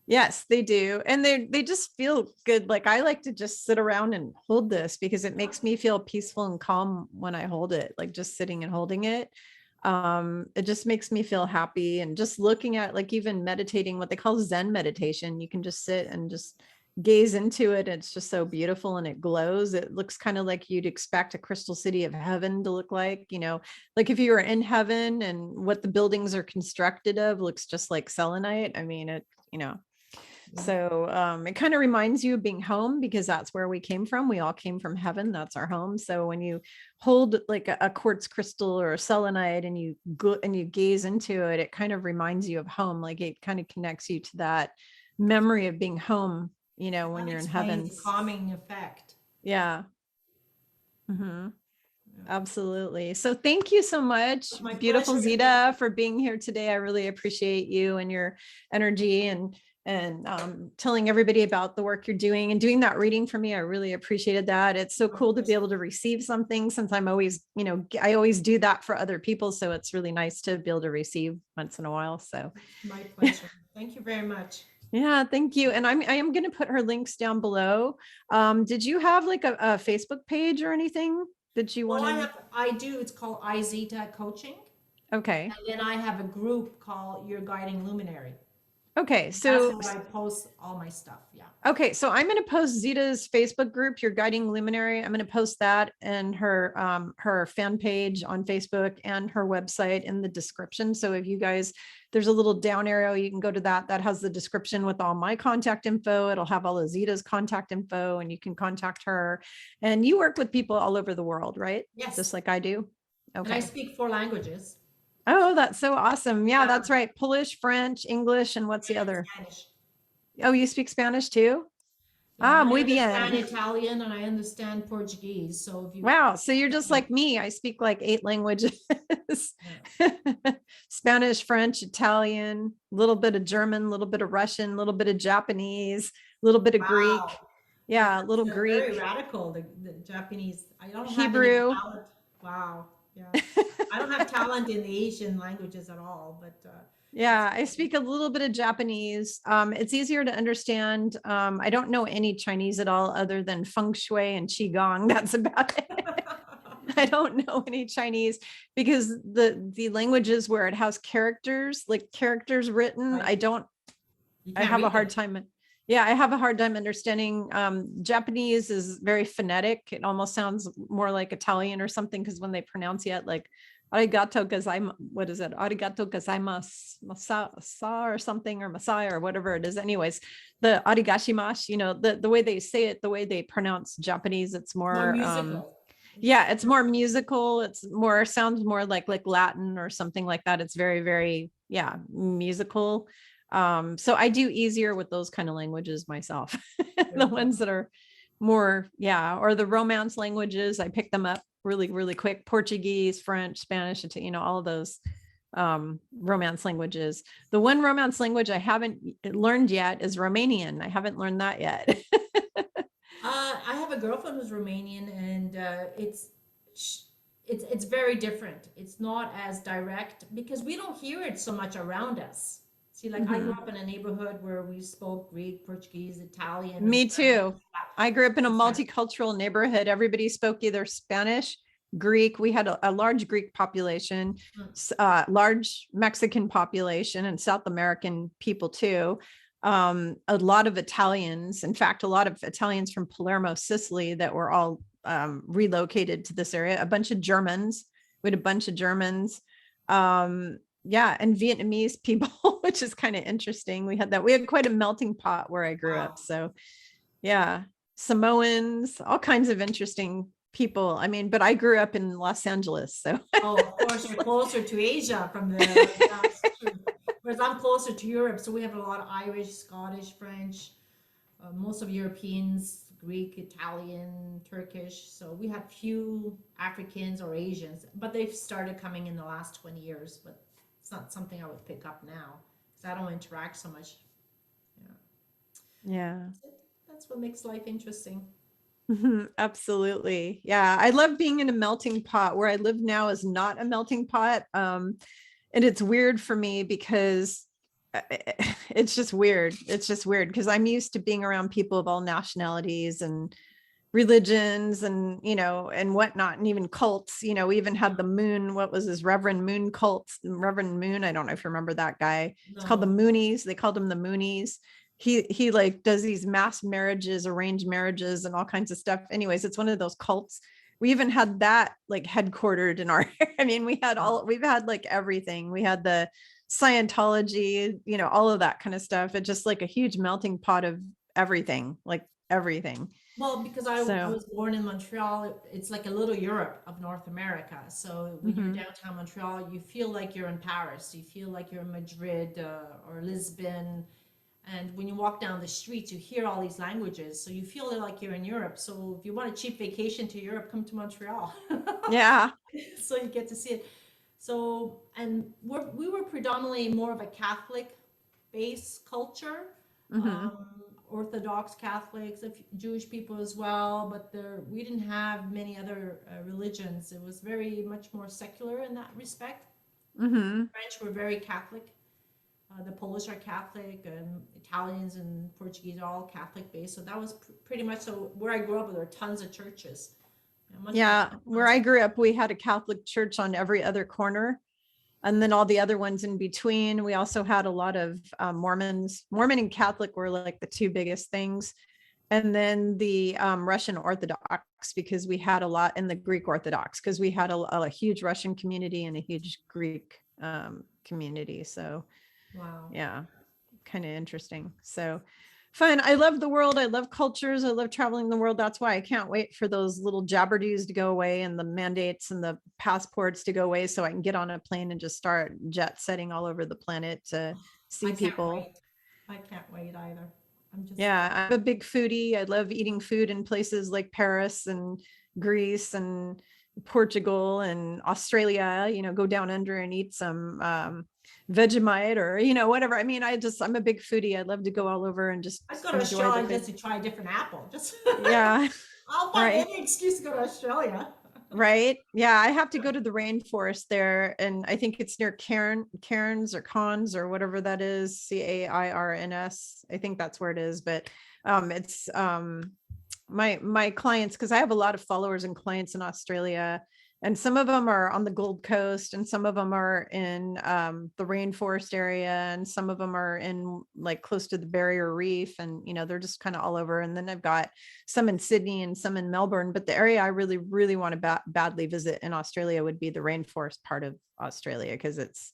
Yes, they do. And they just feel good. Like I like to just sit around and hold this because it makes me feel peaceful and calm when I hold it, like just sitting and holding it. It just makes me feel happy, and just looking at, like, even meditating, what they call Zen meditation, you can just sit and just gaze into it. It's just so beautiful and it glows. It looks kind of like you'd expect a crystal city of heaven to look like, like if you were in heaven, and what the buildings are constructed of looks just like selenite. I mean, so it kind of reminds you of being home, because that's where we came from. We all came from heaven. That's our home. So when you hold like a quartz crystal or a selenite and you go and you gaze into it, it kind of reminds you of home. Like it kind of connects you to that memory of being home, when That you're in explains the heavens. calming effect. Yeah. Mm-hmm. Absolutely. So thank you so much, My beautiful pleasure. Zita, for being here today. I really appreciate you and your energy. And and telling everybody about the work you're doing and doing that reading for me. I really appreciated that. It's so cool to be able to receive something, since I'm always, I always do that for other people. So it's really nice to be able to receive once in a while. So My pleasure. Thank you very much. yeah, thank you. And I am going to put her links down below. Did you have like a Facebook page or anything that you Well, wanted? I do. It's called Zita Coaching. Okay. And then I have a group called Your Guiding Luminary. Okay. That's So where I post all my stuff. Yeah. okay, so I'm going to post Zita's Facebook group, Your Guiding Luminary. I'm going to post that and her fan page on Facebook and her website in the description. So if you guys, there's a little down arrow, you can go to that. That has the description with all my contact info. It'll have all of Zita's contact info, and you can contact her. And you work with people all over the world, right? Just Yes. like I do. And I Okay. speak 4 languages. Oh, that's so awesome. Yeah, Yeah. that's right. Polish, French, English, and what's the And other? Spanish. Oh, you speak Spanish too? Yeah, Ah, and I muy understand bien. Italian and I understand Portuguese. So if you, Wow. So you're just like me. I speak like 8 languages. yeah. Spanish, French, Italian, a little bit of German, a little bit of Russian, a little bit of Japanese, a little bit of Greek. Wow. Yeah, a That's little very Greek, radical. The Japanese. I don't have any Hebrew. talent. Wow. Yeah. I don't have talent in the Asian languages at all, but it's Yeah, I speak a little bit of Japanese. It's easier to understand. I don't know any Chinese at all other than feng shui and qigong. That's about it. I don't know any Chinese because the languages where it has characters, like characters written, right. You I can't have a read them. hard time. Yeah, I have a hard time understanding. Japanese is very phonetic. It almost sounds more like Italian or something, because when they pronounce it, like arigato gozaimasu, what is it? Arigato gozaimasu, masa or something, or masai or whatever it is. Anyways, the arigashimasu, the way they say it, the way they pronounce Japanese, it's More more musical. yeah, it's more musical. It's more sounds more like Latin or something like that. It's very, very, yeah, musical. So I do easier with those kind of languages myself. The Very ones cool. that are more, yeah, or the romance languages, I pick them up really, really quick. Portuguese, French, Spanish, all of those romance languages. The one romance language I haven't learned yet is Romanian. I haven't learned that yet. I have a girlfriend who's Romanian, and it's very different. It's not as direct because we don't hear it so much around us. See, like I grew Mhm. up in a neighborhood where we spoke Greek, Portuguese, Italian, and Me Spanish. too. I grew up in a It's like, multicultural neighborhood. Everybody spoke either Spanish, Greek. We had a large Greek population, mm, large Mexican population, and South American people too. A lot of Italians. In fact, a lot of Italians from Palermo, Sicily, that were all relocated to this area. A bunch of Germans. We had a bunch of Germans. Yeah, and Vietnamese people, which is kind of interesting. We had quite a melting pot where I grew up. wow. So yeah, Samoans, all kinds of interesting people. I mean, but I grew up in Los Angeles, so Oh, of course, you're closer to Asia from there. That's true. Whereas I'm closer to Europe, so we have a lot of Irish, Scottish, French, most of Europeans, Greek, Italian, Turkish. So we have few Africans or Asians, but they've started coming in the last 20 years. But it's not something I would pick up now because I don't interact so much. Yeah, yeah. that's what makes life interesting. Absolutely. Yeah. I love being in a melting pot. Where I live now is not a melting pot. And it's weird for me because it's just weird. It's just weird because I'm used to being around people of all nationalities and religions and and whatnot, and even cults. We even had the moon, what was this, Reverend Moon cults, Reverend Moon, I don't know if you remember that guy. It's called the No. Moonies. They called him the Moonies. He like does these mass marriages, arranged marriages, and all kinds of stuff. Anyways, it's one of those cults. We even had that like headquartered in our I mean, we've had like everything. We had the Scientology, all of that kind of stuff. It's just like a huge melting pot of everything, like everything. Well, because I So was born in Montreal, it's like a little Europe of North America. So when you're mhm. downtown Montreal, you feel like you're in Paris, you feel like you're in Madrid or Lisbon. And when you walk down the streets, you hear all these languages. So you feel like you're in Europe. So if you want a cheap vacation to Europe, come to Montreal. Yeah. So you get to see it. So, and we were predominantly more of a Catholic based culture. Mm-hmm. Orthodox Catholics, Jewish people as well, but we didn't have many other religions. It was very much more secular in that respect. Mm-hmm. French were very Catholic. The Polish are Catholic, and Italians and Portuguese are all Catholic based. So that was pretty much, so where I grew up, there were tons of churches. Much more Yeah, where I grew up, we had a Catholic church on every other corner, and then all the other ones in between. We also had a lot of Mormons. Mormon and Catholic were like the two biggest things. And then the Russian Orthodox, because we had a lot in the Greek Orthodox, because we had a huge Russian community and a huge Greek community. So Wow. yeah, kind of interesting. So fun. I love the world. I love cultures. I love traveling the world. That's why I can't wait for those little jabberdoos to go away and the mandates and the passports to go away, so I can get on a plane and just start jet setting all over the planet to see people. I can't wait either. I'm just, Yeah, I'm a big foodie. I love eating food in places like Paris and Greece and Portugal and Australia, go down under and eat some Vegemite or, whatever. I mean, I'm a big foodie. I love to go all over and just I'd go to enjoy the Australia food. just to try a different apple. Just Yeah, I'll find right. any excuse to go to Australia. Right. Yeah, I have to go to the rainforest there, and I think it's near Cairns or Cons or whatever that is, Cairns. I think that's where it is, but it's my clients, because I have a lot of followers and clients in Australia, and some of them are on the Gold Coast, and some of them are in the rainforest area, and some of them are in like close to the Barrier Reef, and they're just kind of all over. And then I've got some in Sydney and some in Melbourne, but the area I really, really want to badly visit in Australia would be the rainforest part of Australia, because it's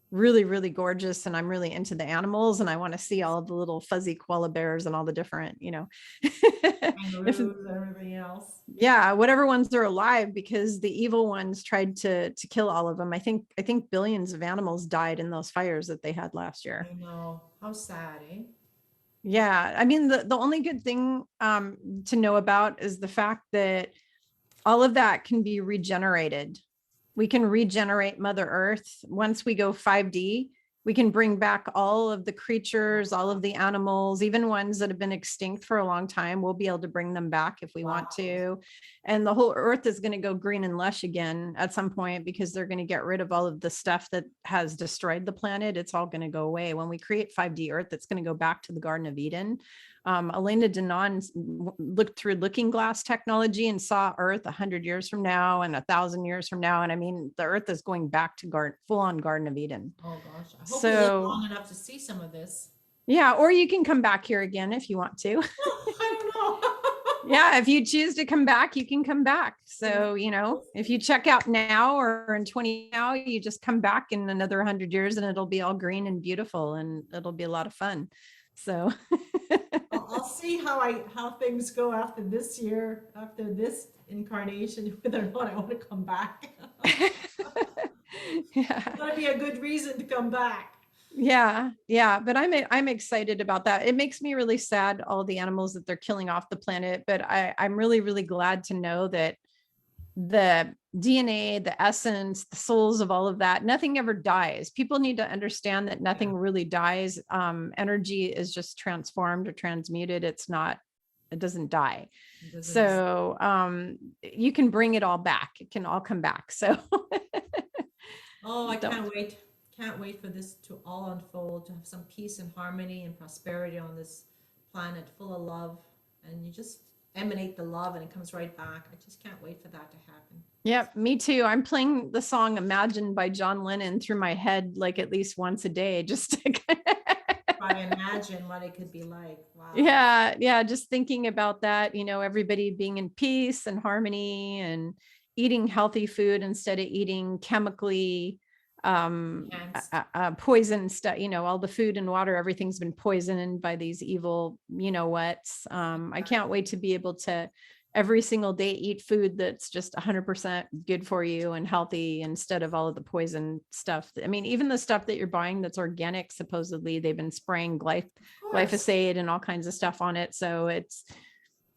really, really gorgeous, and I'm really into the animals, and I want to see all the little fuzzy koala bears and all the different, if, Kangaroos and everything else. yeah, whatever ones are alive, because the evil ones tried to kill all of them. I think billions of animals died in those fires that they had last year. I know. How sad, eh? Yeah, I mean, the only good thing to know about is the fact that all of that can be regenerated. We can regenerate Mother Earth. Once we go 5D, we can bring back all of the creatures, all of the animals, even ones that have been extinct for a long time. We'll be able to bring them back if we want to. And the whole earth is going to go green and lush again at some point, because they're going to get rid of all of the stuff that has destroyed the planet. It's all going to go away. When we create 5D Earth, it's going to go back to the Garden of Eden. Elena Denon looked through looking glass technology and saw Earth 100 years from now and 1,000 years from now. And I mean, the Earth is going back to full on Garden of Eden. Oh gosh. I hope we live So long enough to see some of this. yeah, or you can come back here again if you want to. I don't know. Yeah, if you choose to come back, you can come back. So, if you check out now or in 20 now, you just come back in another 100 years and it'll be all green and beautiful, and it'll be a lot of fun. So I'll see how things go after this year, after this incarnation, whether or not I want to come back. yeah. That'd be a good reason to come back. Yeah, but I'm excited about that. It makes me really sad, all the animals that they're killing off the planet, but I'm really, really glad to know that the DNA, the essence, the souls of all of that, nothing ever dies. People need to understand that nothing really dies. Energy is just transformed or transmuted. It doesn't die. So you can bring it all back. It can all come back. So oh, I can't wait. Can't wait for this to all unfold, to have some peace and harmony and prosperity on this planet full of love. And you just emanate the love and it comes right back. I just can't wait for that to happen. Yep, me too. I'm playing the song Imagine by John Lennon through my head like at least once a day, just to try to imagine what it could be like. Wow. Yeah, just thinking about that, everybody being in peace and harmony and eating healthy food instead of eating chemically poison stuff, all the food and water, everything's been poisoned by these evil, whats. I can't wait to be able to every single day eat food that's just 100% good for you and healthy, instead of all of the poison stuff. I mean, even the stuff that you're buying that's organic, supposedly they've been spraying glyphosate and all kinds of stuff on it. So it's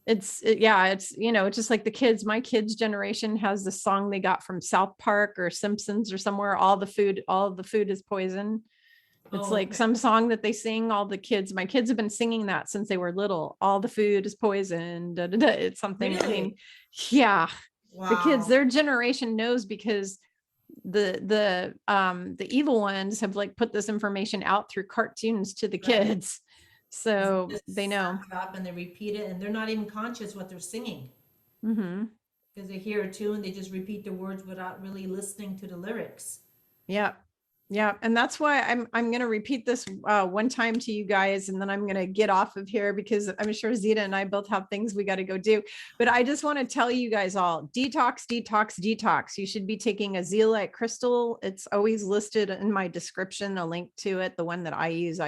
it's just like the kids. My kids' generation has the song they got from South Park or Simpsons or somewhere. All the food is poison. It's Oh, like okay. some song that they sing, all the kids, my kids have been singing that since they were little. All the food is poison. Da, da, da. It's something, I mean, Really? yeah, the kids, Wow. their generation knows because the evil ones have like put this information out through cartoons to the Right. kids. Because So they they just know. suck it up and they repeat it, and they're not even conscious what they're singing Hmm. because they hear a tune, they just repeat the words without really listening to the lyrics. Yeah. Yeah. And that's why I'm going to repeat this one time to you guys, and then I'm going to get off of here because I'm sure Zita and I both have things we got to go do. But I just want to tell you guys all, detox, detox, detox. You should be taking a zeolite crystal. It's always listed in my description, a link to it. The one that I use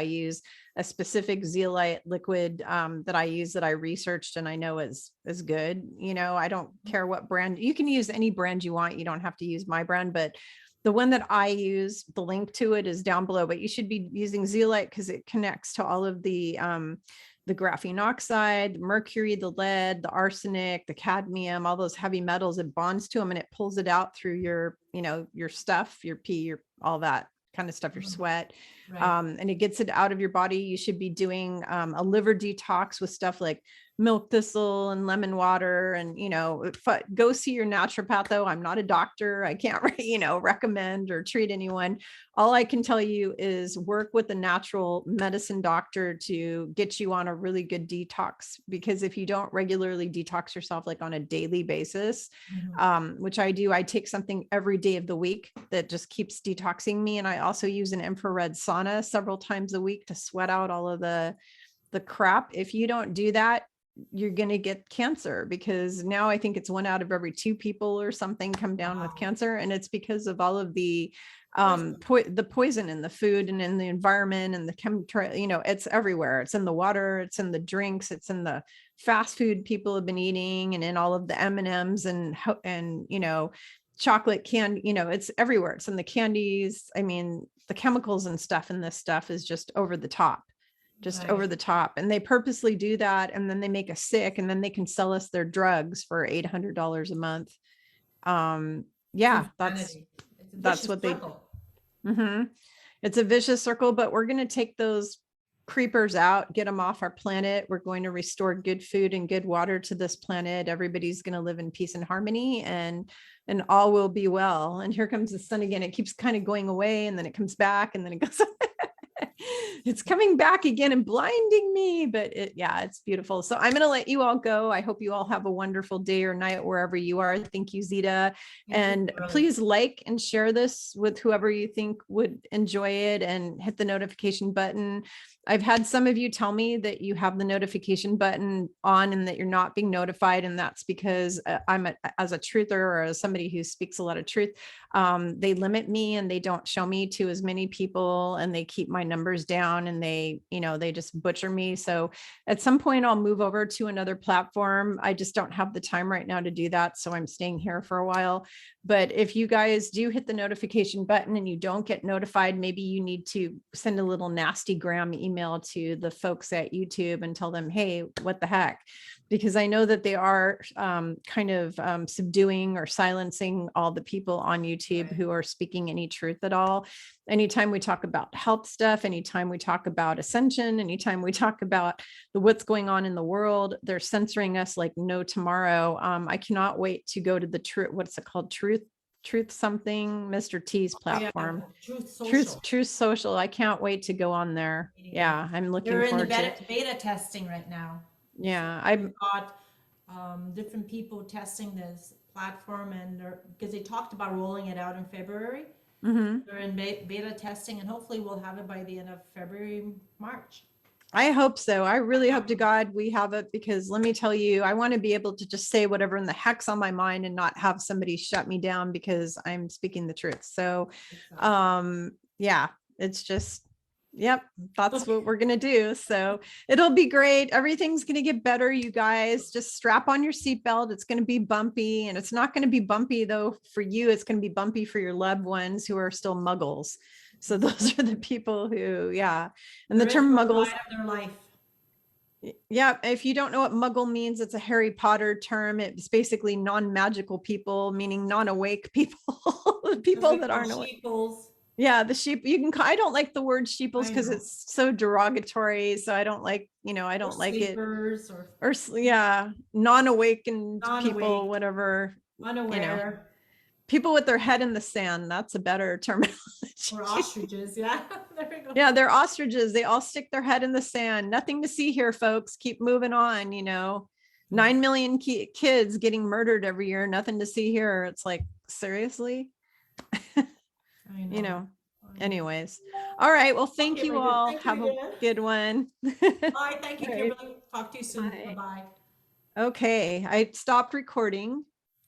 a specific zeolite liquid that I use that I researched and I know is good. You know, I don't care what brand. You can use any brand you want. You don't have to use my brand, but the one that I use, the link to it is down below, but you should be using zeolite because it connects to all of the graphene oxide, the mercury, the lead, the arsenic, the cadmium, all those heavy metals. It bonds to them and it pulls it out through your, you know, your stuff, your pee, your all that kind of stuff, your Mhm. sweat, Right. and it gets it out of your body. You should be doing a liver detox with stuff like milk thistle and lemon water, and you know, go see your naturopath. Though I'm not a doctor, I can't you know, recommend or treat anyone. All I can tell you is work with a natural medicine doctor to get you on a really good detox, because if you don't regularly detox yourself like on a daily basis, Mhm. which I do, I take something every day of the week that just keeps detoxing me. And I also use an infrared sauna several times a week to sweat out all of the crap. If you don't do that, you're going to get cancer, because now I think it's 1 out of every 2 people or something come down with Wow. cancer. And it's because of all of the Poison. the poison in the food and in the environment and the chemical, you know, it's everywhere. It's in the water, it's in the drinks, it's in the fast food people have been eating, and in all of the M&Ms and you know, chocolate can, you know, it's everywhere. It's in the candies. I mean, the chemicals and stuff in this stuff is just over the top, just over Right. the top. And they purposely do that. And then they make us sick, and then they can sell us their drugs for $800 a month. It's Yeah, insanity. It's a that's vicious what they, circle. mhm. It's a vicious circle, but we're going to take those creepers out, get them off our planet. We're going to restore good food and good water to this planet. Everybody's going to live in peace and harmony, and all will be well. And here comes the sun again. It keeps kind of going away, and then it comes back, and then it goes it's coming back again and blinding me, but yeah, it's beautiful. So I'm going to let you all go. I hope you all have a wonderful day or night wherever you are. Thank you, Zita. Thank you, And Kimberly. please like and share this with whoever you think would enjoy it, and hit the notification button. I've had some of you tell me that you have the notification button on and that you're not being notified. And that's because as a truther, or as somebody who speaks a lot of truth, they limit me and they don't show me to as many people, and they keep my numbers down, and they, you know, they just butcher me. So at some point I'll move over to another platform. I just don't have the time right now to do that. So I'm staying here for a while. But if you guys do hit the notification button and you don't get notified, maybe you need to send a little nasty gram email to the folks at YouTube and tell them, hey, what the heck? Because I know that they are kind of subduing or silencing all the people on YouTube Right. who are speaking any truth at all. Anytime we talk about health stuff, anytime we talk about ascension, anytime we talk about what's going on in the world, they're censoring us like no tomorrow. I cannot wait to go to the truth. What's it called? Truth something, Mr. T's Oh yeah, platform. Truth Social. Truth Social. I can't wait to go on there. Yeah. Yeah, I'm looking They're in the forward to it. beta testing right now. So Yeah, they've I'm got different people testing this platform, and because they talked about rolling it out in February. mhm. They're in beta testing, and hopefully we'll have it by the end of February, March. I hope so. I really Yeah. hope to God we have it, because let me tell you, I want to be able to just say whatever in the heck's on my mind and not have somebody shut me down because I'm speaking the truth. So, Exactly. yeah, it's just, yep, that's what we're going to do. So it'll be great. Everything's going to get better. You guys just strap on your seatbelt. It's going to be bumpy, and it's not going to be bumpy though for you. It's going to be bumpy for your loved ones who are still muggles. So those are the people who, yeah. And the They're in term for a muggles, ride of their life. yeah, if you don't know what muggle means, it's a Harry Potter term. It's basically non-magical people, meaning non-awake people, Because people they're that called aren't awake. sheeples. Yeah, the sheep, I don't like the word sheeples I because know. it's so derogatory. So I don't like, I Or don't like it. sleepers or Or yeah, non-awakened people, non-awake, whatever, you know, unaware, people with their head in the sand. That's a better terminology. or ostriches. Yeah, there we go. Yeah, they're ostriches. They all stick their head in the sand. Nothing to see here, folks. Keep moving on, 9 million kids getting murdered every year. Nothing to see here. It's like, seriously? I you know. know, I know. anyways. All right. Well, thank Okay, you very good. all. Thank you Have a again. good one. Bye. Thank you, All right. Kimberly. Talk to you soon. Bye. Bye-bye. Okay. I stopped recording.